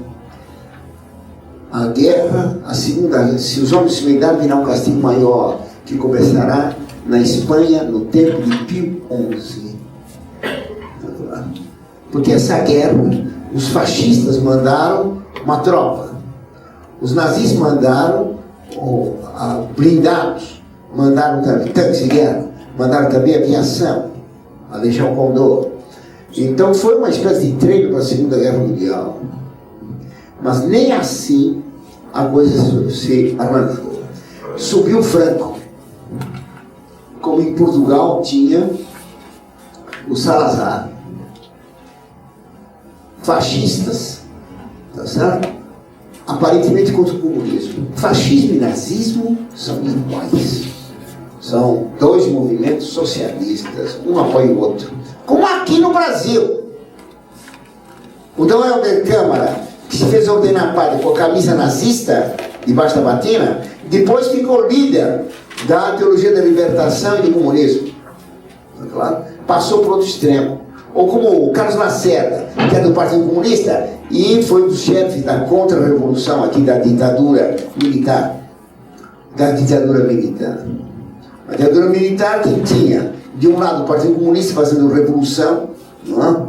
A guerra, a segunda, se os homens se ligarem, virá um castigo maior, que começará na Espanha no tempo de Pio XI. Porque essa guerra, os fascistas mandaram uma tropa, os nazistas mandaram blindados, mandaram também tanques de guerra, mandaram também aviação, a Legião Condor. Então foi uma espécie de treino para a Segunda Guerra Mundial. Mas nem assim a coisa se arrancou. Subiu Franco. Como em Portugal tinha o Salazar. Fascistas, tá certo? Aparentemente contra o comunismo. Fascismo e nazismo são iguais. São 2 movimentos socialistas, um apoia o outro. Como aqui no Brasil. O Dom Helder Câmara, que se fez ordenar padre com a camisa nazista debaixo da batina, depois ficou líder da teologia da libertação e do comunismo. Claro? Passou para o outro extremo. Ou como o Carlos Lacerda, que é do Partido Comunista, e foi um dos chefes da contra-revolução aqui da ditadura militar. A ditadura militar que tinha, de um lado, o Partido Comunista fazendo revolução, não é?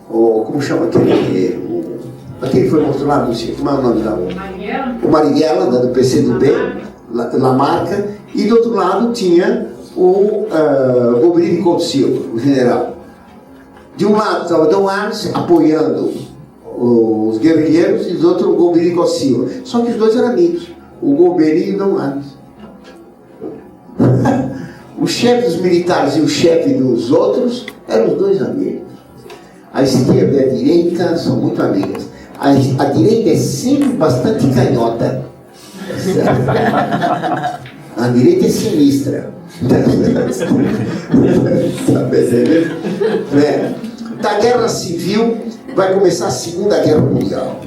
Ou como chama aquele que foi morto lá, não sei, como é o nome da o Marighella, do PCdoB, Lamarca, e do outro lado tinha o Golbery de Couto Silva, o general. De um lado estava Dom Arnes apoiando os guerrilheiros e do outro o Golbery de Couto Silva. Só que os dois eram amigos, o Golbery e o Dom Arnes. O chefe dos militares e o chefe dos outros eram os dois amigos. A esquerda e a direita são muito amigas. A direita é sempre bastante canhota. A direita é sinistra. Tá percebendo? Da Guerra Civil vai começar a Segunda Guerra Mundial.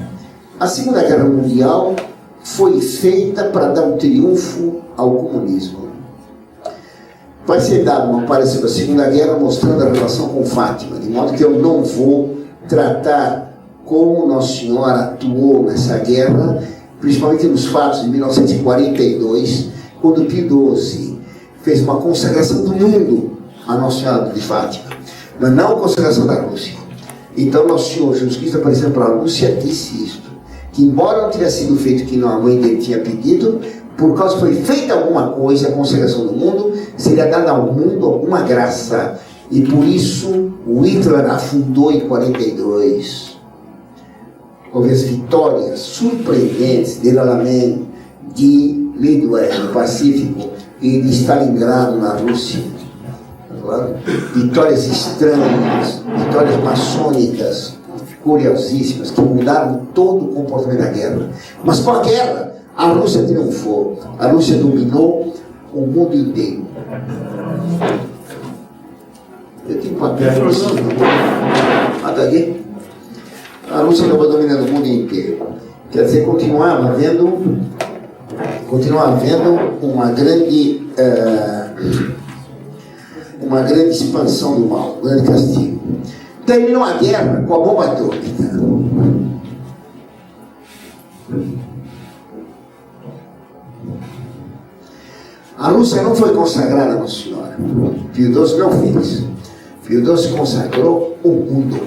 A Segunda Guerra Mundial foi feita para dar um triunfo ao comunismo. Vai ser dado uma parecer da Segunda Guerra mostrando a relação com Fátima, de modo que eu não vou tratar como Nossa Senhora atuou nessa guerra, principalmente nos fatos de 1942, quando Pio XII fez uma consagração do mundo a Nossa Senhora de Fátima, mas não a consagração da Rússia. Então Nosso Senhor Jesus Cristo aparecendo para a Rússia disse isto, que embora não tivesse sido feito o que a mãe dele tinha pedido, por causa que foi feita alguma coisa, a consagração do mundo, seria dada ao mundo alguma graça. E por isso o Hitler afundou em 42. Houve as vitórias surpreendentes de Alamein, de Midway, no Pacífico, e de Stalingrado, na Rússia. Vitórias estranhas, vitórias maçônicas, curiosíssimas, que mudaram todo o comportamento da guerra. Mas com a guerra, a Rússia triunfou. A Rússia dominou o mundo inteiro. Eu tenho papel aqui. Tá aqui? A Rússia acabou dominando o mundo inteiro. Quer dizer, continuava havendo uma grande expansão do mal, um grande castigo. Terminou a guerra com a bomba atômica. A Rússia não foi consagrada a Nossa Senhora. Pio XII não fez. Pio XII consagrou o mundo.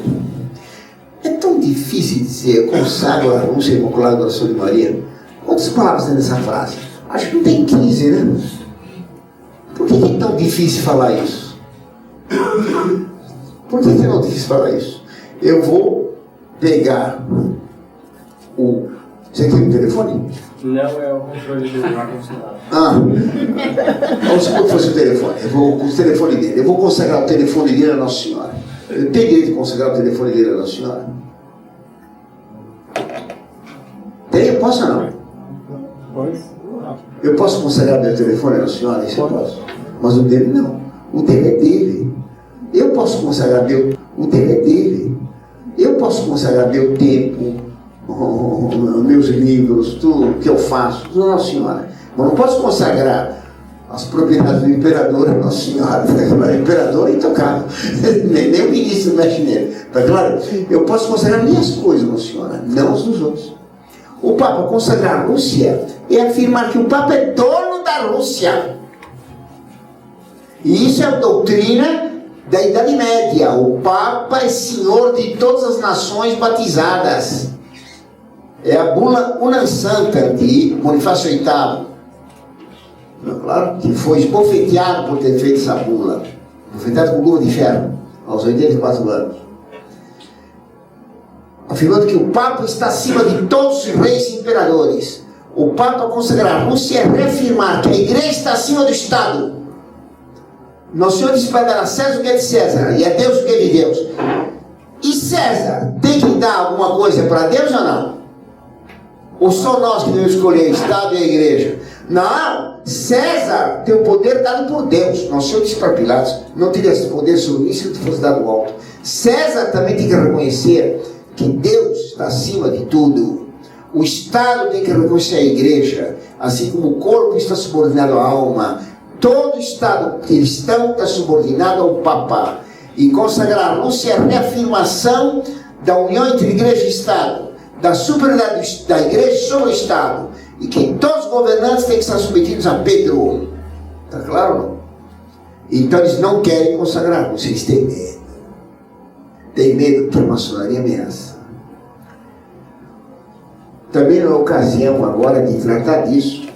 É tão difícil dizer, eu consagro a Rússia e Imaculada Coração de Maria. Quantas palavras tem nessa frase? Acho que não tem 15, né? Por que é tão difícil falar isso? Por que é tão difícil falar isso? Eu vou pegar o... Você tem um telefone? Não, é o controle do ar-condicionado. Vamos supor que fosse o telefone. Eu vou com o telefone dele. Eu vou consagrar o telefone dele a Nossa Senhora. Eu tenho direito de consagrar o telefone dele a Nossa Senhora? Tenho? Posso ou não? Pode? Eu posso consagrar meu telefone a Nossa Senhora? Isso eu posso. Mas o dele não. O dele é dele. Eu posso consagrar meu... O dele é dele. Eu posso consagrar meu tempo, meus livros, tudo que eu faço, tudo a Nossa Senhora. Mas não posso consagrar as propriedades do imperador a Nossa Senhora. O imperador é intocável. Nem o ministro mexe nele. Tá claro? Eu posso consagrar minhas coisas a Nossa Senhora, não as dos outros. O Papa consagrar a Rússia é afirmar que o Papa é dono da Rússia. E isso é a doutrina da Idade Média. O Papa é senhor de todas as nações batizadas. É a bula Unam Santa de Bonifácio VIII. Claro, que foi esbofeteado por ter feito essa bula. Esbofeteado com luva de ferro, aos 84 anos. Afirmando que o Papa está acima de todos os reis e imperadores. O Papa, ao consagrar a Rússia, é reafirmar que a Igreja está acima do Estado. Nosso Senhor disse para dar a César o que é de César e a Deus o que é de Deus. E César tem que dar alguma coisa para Deus ou não? Ou só nós que devemos escolher o Estado e a Igreja? Não, César tem o poder dado por Deus. Nosso Senhor disse para Pilatos, não teria esse poder sobre isso se fosse dado alto. César também tem que reconhecer que Deus está acima de tudo. O Estado tem que reconhecer a Igreja, assim como o corpo está subordinado à alma. Todo Estado cristão está subordinado ao Papa. E consagrar a Rússia é a reafirmação da união entre Igreja e Estado, da superioridade da Igreja sobre o Estado, e que todos os governantes têm que estar submetidos a Pedro. Está claro ou não? Então eles não querem consagrar a Rússia, eles têm medo. Tem medo que a maçonaria ameaça. Também não é ocasião agora de tratar disso,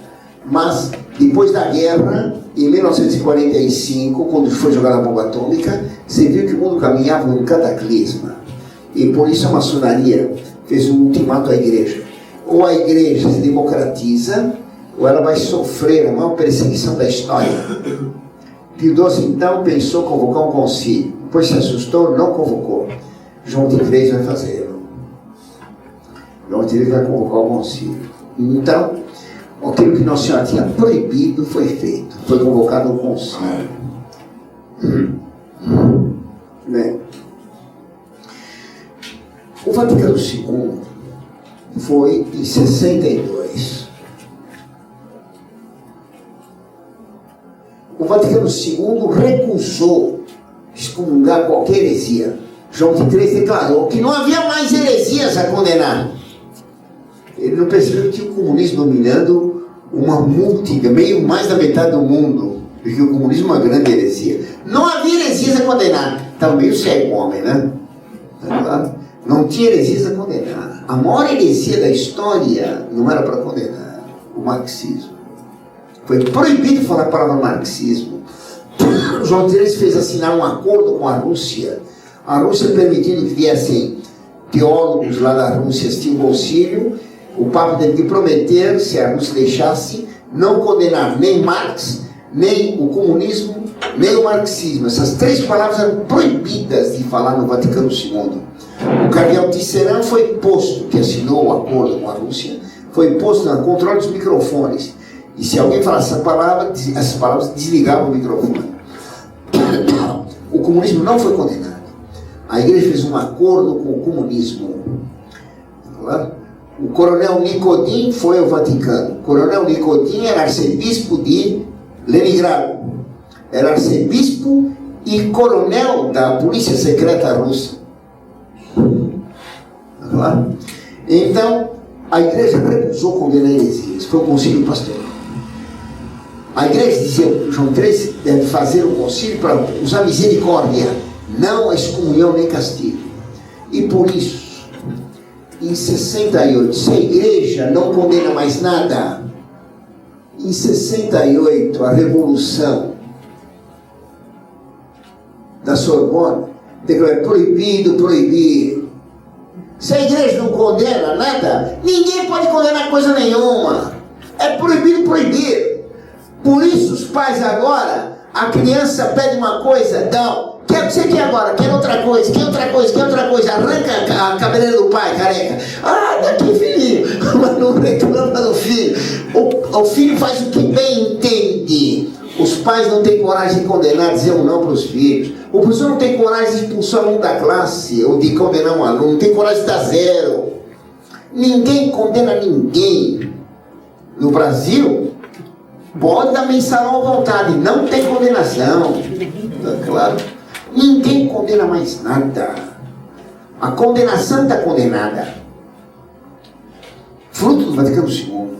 mas depois da guerra, em 1945, quando foi jogada a bomba atômica, você viu que o mundo caminhava num cataclisma. E por isso a maçonaria fez um ultimato à Igreja. Ou a Igreja se democratiza, ou ela vai sofrer a maior perseguição da história. Pio XII então pensou convocar um concílio, depois se assustou, não convocou. João XXIII vai fazê-lo. João XXIII vai convocar o concílio. Então, aquilo que Nossa Senhora tinha proibido foi feito. Foi convocado um concílio. O Vaticano II foi em 62. O Vaticano II recusou excomungar qualquer heresia. João XXIII declarou que não havia mais heresias a condenar. Ele não percebeu que tinha o comunismo dominando uma multidão, meio mais da metade do mundo, porque o comunismo é uma grande heresia. Não havia heresias a condenar. Estava meio cego o homem, né? Não tinha heresias a condenar. A maior heresia da história não era para condenar: o marxismo. Foi proibido falar a palavra marxismo. João XXIII fez assinar um acordo com a Rússia. A Rússia permitindo que viessem teólogos lá da Rússia assistir o auxílio. O Papa teve que prometer, se a Rússia deixasse, não condenar nem Marx, nem o comunismo, nem o marxismo. Essas três palavras eram proibidas de falar no Vaticano II. O cardeal Tisserand foi posto, que assinou o acordo com a Rússia, foi posto no controle dos microfones. E se alguém falasse essas palavras desligavam o microfone. O comunismo não foi condenado. A igreja fez um acordo com o comunismo. O coronel Nikodin foi ao Vaticano. O coronel Nikodin era arcebispo de Leningrado. Era arcebispo e coronel da polícia secreta russa. Então, a igreja recusou condenar heresias. Foi o concílio pastoral. A igreja dizia, João XIII deve fazer um concílio para usar misericórdia, não a excomunhão nem castigo. E por isso, em 68, se a igreja não condena mais nada, em 68, a revolução da Sorbonne declarou: é proibido proibir. Se a igreja não condena nada, ninguém pode condenar coisa nenhuma. É proibido proibir. Por isso os pais agora, a criança pede uma coisa, não. Você quer agora? Quer outra coisa? Quer outra coisa? Quer outra coisa? Arranca a cabeleira do pai, careca. Ah, daqui filhinho. Mas não reclama do filho. O filho faz o que bem entende. Os pais não têm coragem de condenar, dizer um não para os filhos. O professor não tem coragem de expulsar um aluno da classe, ou de condenar um aluno, não tem coragem de dar zero. Ninguém condena ninguém. No Brasil, pode dar mensalão à vontade, não tem condenação. Tá claro? Ninguém condena mais nada. A condenação está condenada. Fruto do Vaticano II.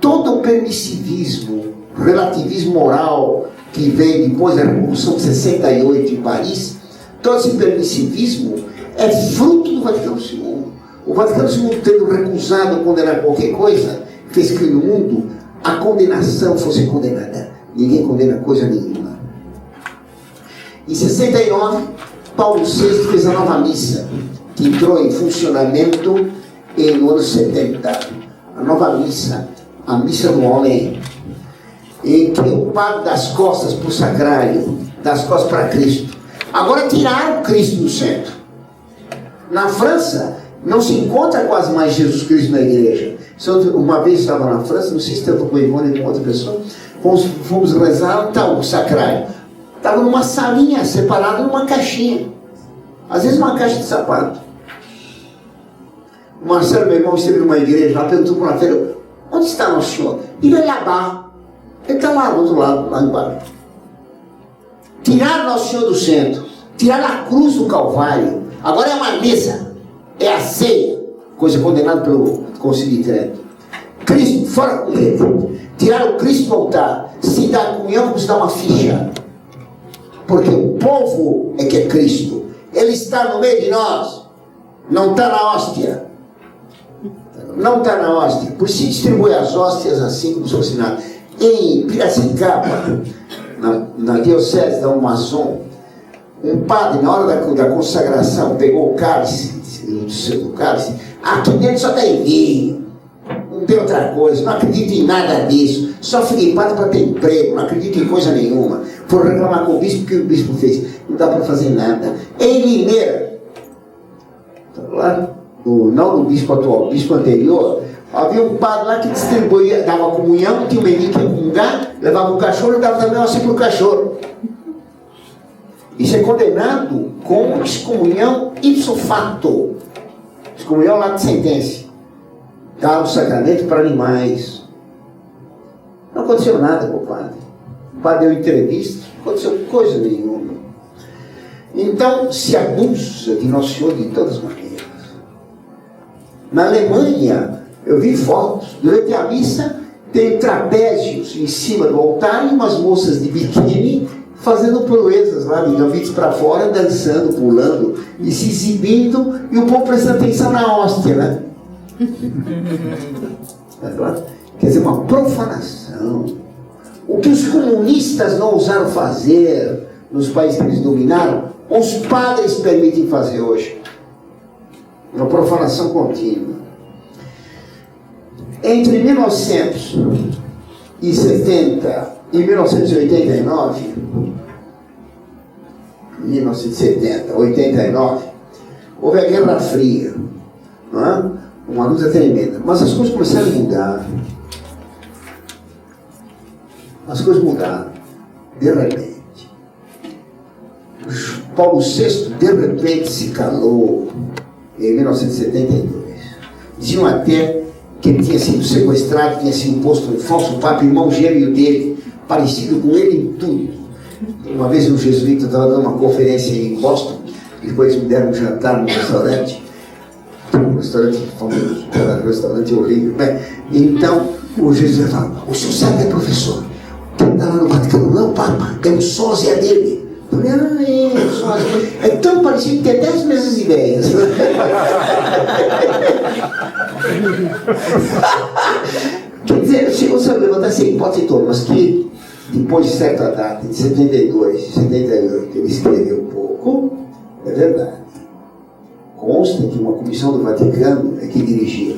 Todo o permissivismo, relativismo moral que veio depois da Revolução de 68 em Paris, todo esse permissivismo é fruto do Vaticano II. O Vaticano II, tendo recusado condenar qualquer coisa, fez que no mundo a condenação fosse condenada. Ninguém condena coisa nenhuma. Em 69, Paulo VI fez a nova missa, que entrou em funcionamento no ano 70. A nova missa, a missa do homem, em que o padre das costas para o sacrário, das costas para Cristo. Agora tiraram Cristo do centro. Na França, não se encontra quase mais Jesus Cristo na igreja. Uma vez eu estava na França, não sei se estava com o Ivone ou com outra pessoa, fomos rezar o sacrário. Estava numa salinha separada, numa caixinha. Às vezes uma caixa de sapato. O Marcelo, meu irmão, esteve numa igreja lá, perguntou para uma feira: onde está Nosso Senhor? Ele vai lá. Ele está lá do outro lado, lá embaixo. Tiraram Nosso Senhor do centro. Tiraram a cruz do Calvário. Agora é uma mesa. É a ceia. Coisa condenada pelo Concílio de Trento. Cristo, fora com ele. Tiraram o Cristo do altar. Se dá comunhão como se dá uma ficha. Porque o povo é que é Cristo. Ele está no meio de nós. Não está na hóstia. Não está na hóstia. Por isso se distribui as hóstias assim como se fosse nada. Em Piracicaba, na diocese da Amazon, um padre, na hora da consagração, pegou o cálice, do cálice, aqui dentro só tem vinho, não tem outra coisa, não acredito em nada disso, só fiquei padre para ter emprego, não acredito em coisa nenhuma. Foram reclamar com o bispo, o que o bispo fez? Não dá para fazer nada. Em Limeira, lá, não no bispo atual, o bispo anterior, havia um padre lá que distribuía, dava comunhão, tinha um menino que ia comungar, levava o cachorro e dava também assim para o cachorro. Isso é condenado com excomunhão ipso facto. Excomunhão lá de sentença. dar o sacramento para animais. Não aconteceu nada com o padre. O padre deu entrevista, não aconteceu coisa nenhuma. Então, se abusa de Nosso Senhor de todas as maneiras. Na Alemanha, eu vi fotos, durante a missa, tem trapézios em cima do altar e umas moças de biquíni fazendo proezas lá, de gambitos para fora, dançando, pulando e se exibindo, e o povo prestando atenção na hóstia, né? Quer dizer, uma profanação. O que os comunistas não ousaram fazer nos países que eles dominaram, os padres permitem fazer hoje. Uma profanação contínua. Entre 1970 e 1989, 89, houve a Guerra Fria, não é? Uma luta tremenda, mas as coisas começaram a mudar. As coisas mudaram, de repente. Paulo VI, de repente, se calou em 1972. Diziam até que ele tinha sido sequestrado, tinha sido posto um falso papa, irmão gêmeo dele, parecido com ele em tudo. Uma vez um jesuíta estava dando uma conferência em Boston, e depois me deram um jantar no restaurante, um restaurante famoso, um restaurante horrível, né? Então o jesuíta falava: o senhor sabe que é professor? Quem está lá no Vaticano não é o Papa, é o sósia dele. Eu falei: o sósia. É tão parecido que tem até as mesmas ideias. Quer dizer, chegou-se a levantar essa hipótese toda, mas que depois de certa data, de 72, 78, ele escreveu pouco, é verdade. Consta que uma comissão do Vaticano é que dirigia.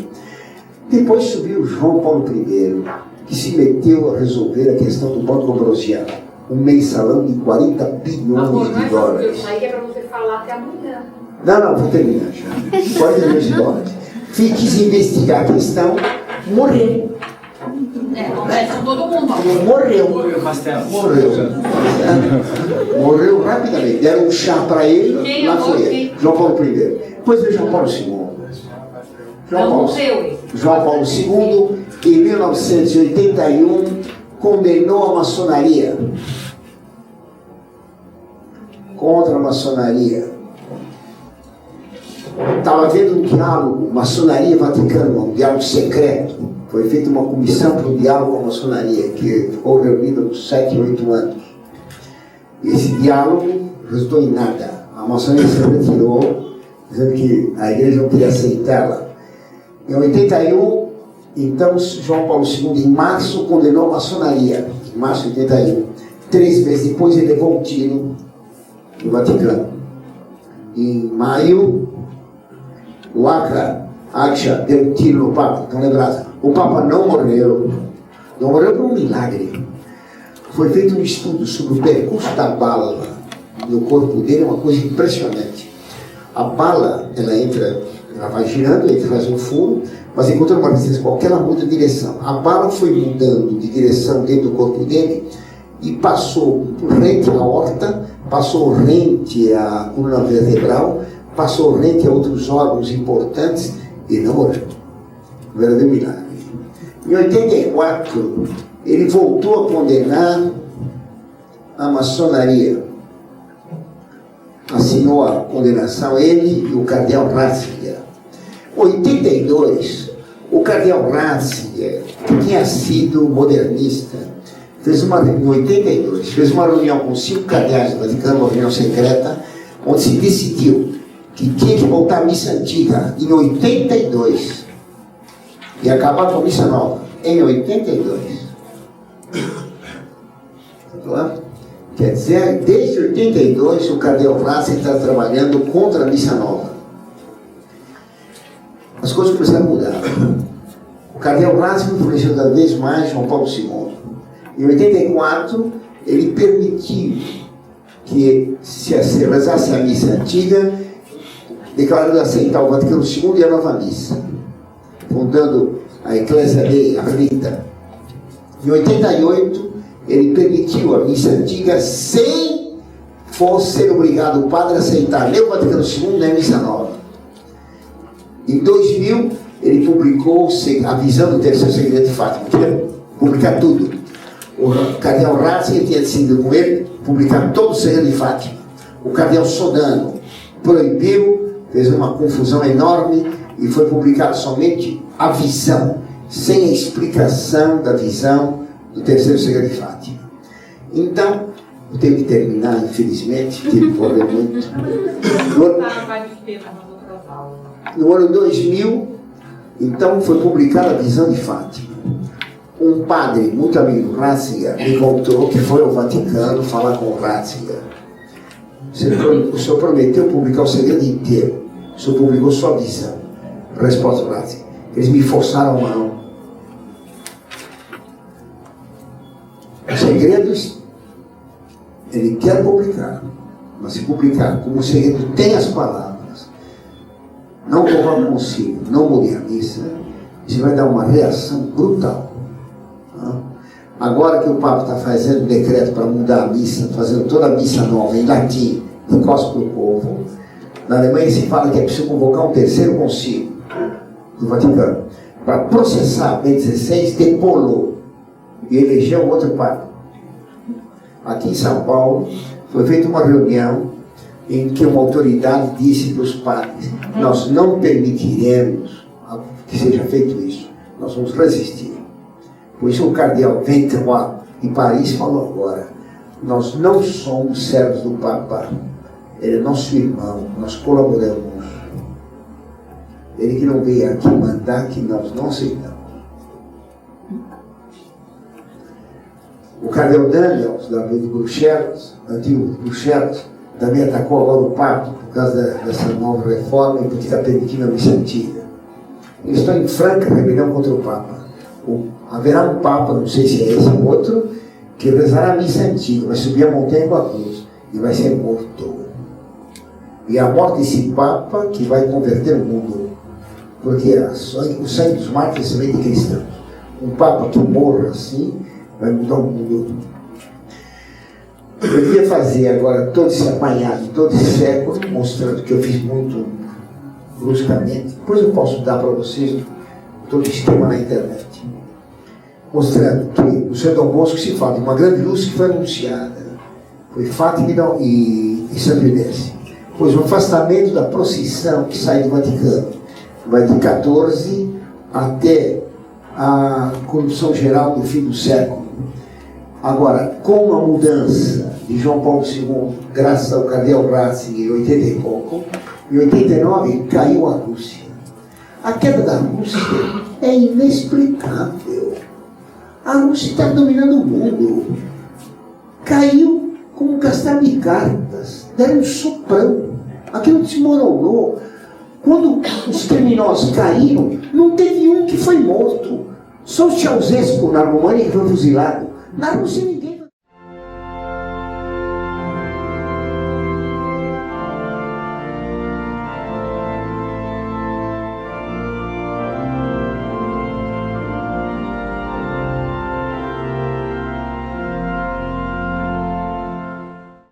Depois subiu João Paulo I, que se meteu a resolver a questão do Banco Ambrosiano, um mensalão de 40 bilhões de dólares. Isso aí é para você falar até amanhã. Não, vou terminar já. 40 milhões de dólares. Quis investigar a questão, morreu. São todo mundo. Morreu. Morreu, Castelo. Morreu rapidamente. Deram um chá para ele, Quem lá é foi você? ele. João Paulo I. Depois veio João Paulo II. João Paulo II, em 1981, condenou a maçonaria. Contra a maçonaria. Estava havendo um diálogo, maçonaria Vaticano, um diálogo secreto. Foi feita uma comissão para o diálogo com a maçonaria, que ficou reunida uns 7, 8 anos. E esse diálogo resultou em nada. A maçonaria se retirou, dizendo que a igreja não queria aceitá-la. Em 81, então, João Paulo II, em março, condenou a maçonaria. Em março de 81. 3 meses depois, ele levou um tiro no Vaticano. Em maio, o Acha deu um tiro no Papa, estão lembrados? O Papa não morreu. Não morreu por um milagre. Foi feito um estudo sobre o percurso da bala no corpo dele, é uma coisa impressionante. A bala, ela vai girando, entra, faz um furo, mas encontrando uma resistência qualquer, ela muda de direção. A bala foi mudando de direção dentro do corpo dele e passou rente à aorta, passou rente à coluna vertebral, passou rente a outros órgãos importantes e não morreu. Um verdadeiro milagre. Em 84, ele voltou a condenar a maçonaria. Assinou a condenação ele e o cardeal Ratzinger. Em 82, o cardeal Ratzinger, que tinha sido modernista, em 82, fez uma reunião com 5 cardeais do Vaticano, uma reunião secreta, onde se decidiu que tinha que voltar à missa antiga em 82 e acabar com a missa nova em 82. Quer dizer, desde 82 o cardeal Ratzinger está trabalhando contra a missa nova. As coisas começaram a mudar. O cardeal Ratzinger influenciou cada vez mais João Paulo II. Em 84, ele permitiu que se rezasse a missa antiga, declarando aceitar o Vaticano II e a nova missa, fundando a Eclésia Dei Aflita. Em 88, ele permitiu a missa antiga sem ser obrigado o padre a aceitar nem o Vaticano II nem a missa nova. Em 2000, ele publicou a visão do terceiro segredo de Fátima. Queria publicar tudo. O cardeal Ratzinger tinha decidido com ele publicar todo o segredo de Fátima. O cardeal Sodano proibiu, fez uma confusão enorme e foi publicado somente a visão, sem a explicação da visão do terceiro segredo de Fátima. Então, eu tenho que terminar, infelizmente, tive que correr muito. No ano 2000, então, foi publicada a visão de Fátima. Um padre, muito amigo do Ratzinger, me contou que foi ao Vaticano falar com o Ratzinger. O senhor prometeu publicar o segredo inteiro. O senhor publicou só a visão. Resposta do Ratzinger: eles me forçaram a mão. Os segredos, ele quer publicar. Mas se publicar, como o segredo tem as palavras, não convoca o concílio, não mude a missa, você vai dar uma reação brutal. Agora que o Papa está fazendo um decreto para mudar a missa, fazendo toda a missa nova em latim, de costas para o povo, na Alemanha se fala que é preciso convocar um terceiro concílio do Vaticano para processar Bento XVI, depô-lo e eleger um outro Papa. Aqui em São Paulo foi feita uma reunião em que uma autoridade disse para os padres: nós não permitiremos que seja feito isso, nós vamos resistir. Por isso o cardeal Ventroy de Paris falou agora: nós não somos servos do Papa, ele é nosso irmão, nós colaboramos. Ele que não veio aqui mandar, que nós não aceitamos. O cardeal Daniels, da de Bruxelas, antigo de Bruxelas, também atacou agora o Papa por causa dessa nova reforma e porque está permitindo a missa antiga. Eles estão em franca rebelião contra o Papa. Haverá um Papa, não sei se é esse ou outro, que rezará a missa antiga, vai subir a montanha com a cruz e vai ser morto. E a morte desse Papa que vai converter o mundo, porque o sangue dos mártires também de cristãos. Um Papa que morra assim vai mudar o mundo. Eu queria fazer agora todo esse apanhado, todo esse século, mostrando que eu fiz muito bruscamente. Depois eu posso dar para vocês todo o esquema na internet, mostrando que o São Dom Bosco se fala de uma grande luz que foi anunciada. Foi Fátima e São Inês. Pois o afastamento da procissão que sai do Vaticano vai de 14 até a corrupção geral do fim do século. Agora, com a mudança de João Paulo II, graças ao cardeal Ratzinger, em 80 e pouco, em 89 caiu a Rússia. A queda da Rússia é inexplicável. A Rússia está dominando o mundo. Caiu como um castelo de cartas. Deram um soprão. Aquilo desmoronou. Quando os criminosos caíram, não teve um que foi morto. Só o Ceausescu, na România, que foi fuzilado. Na Rússia,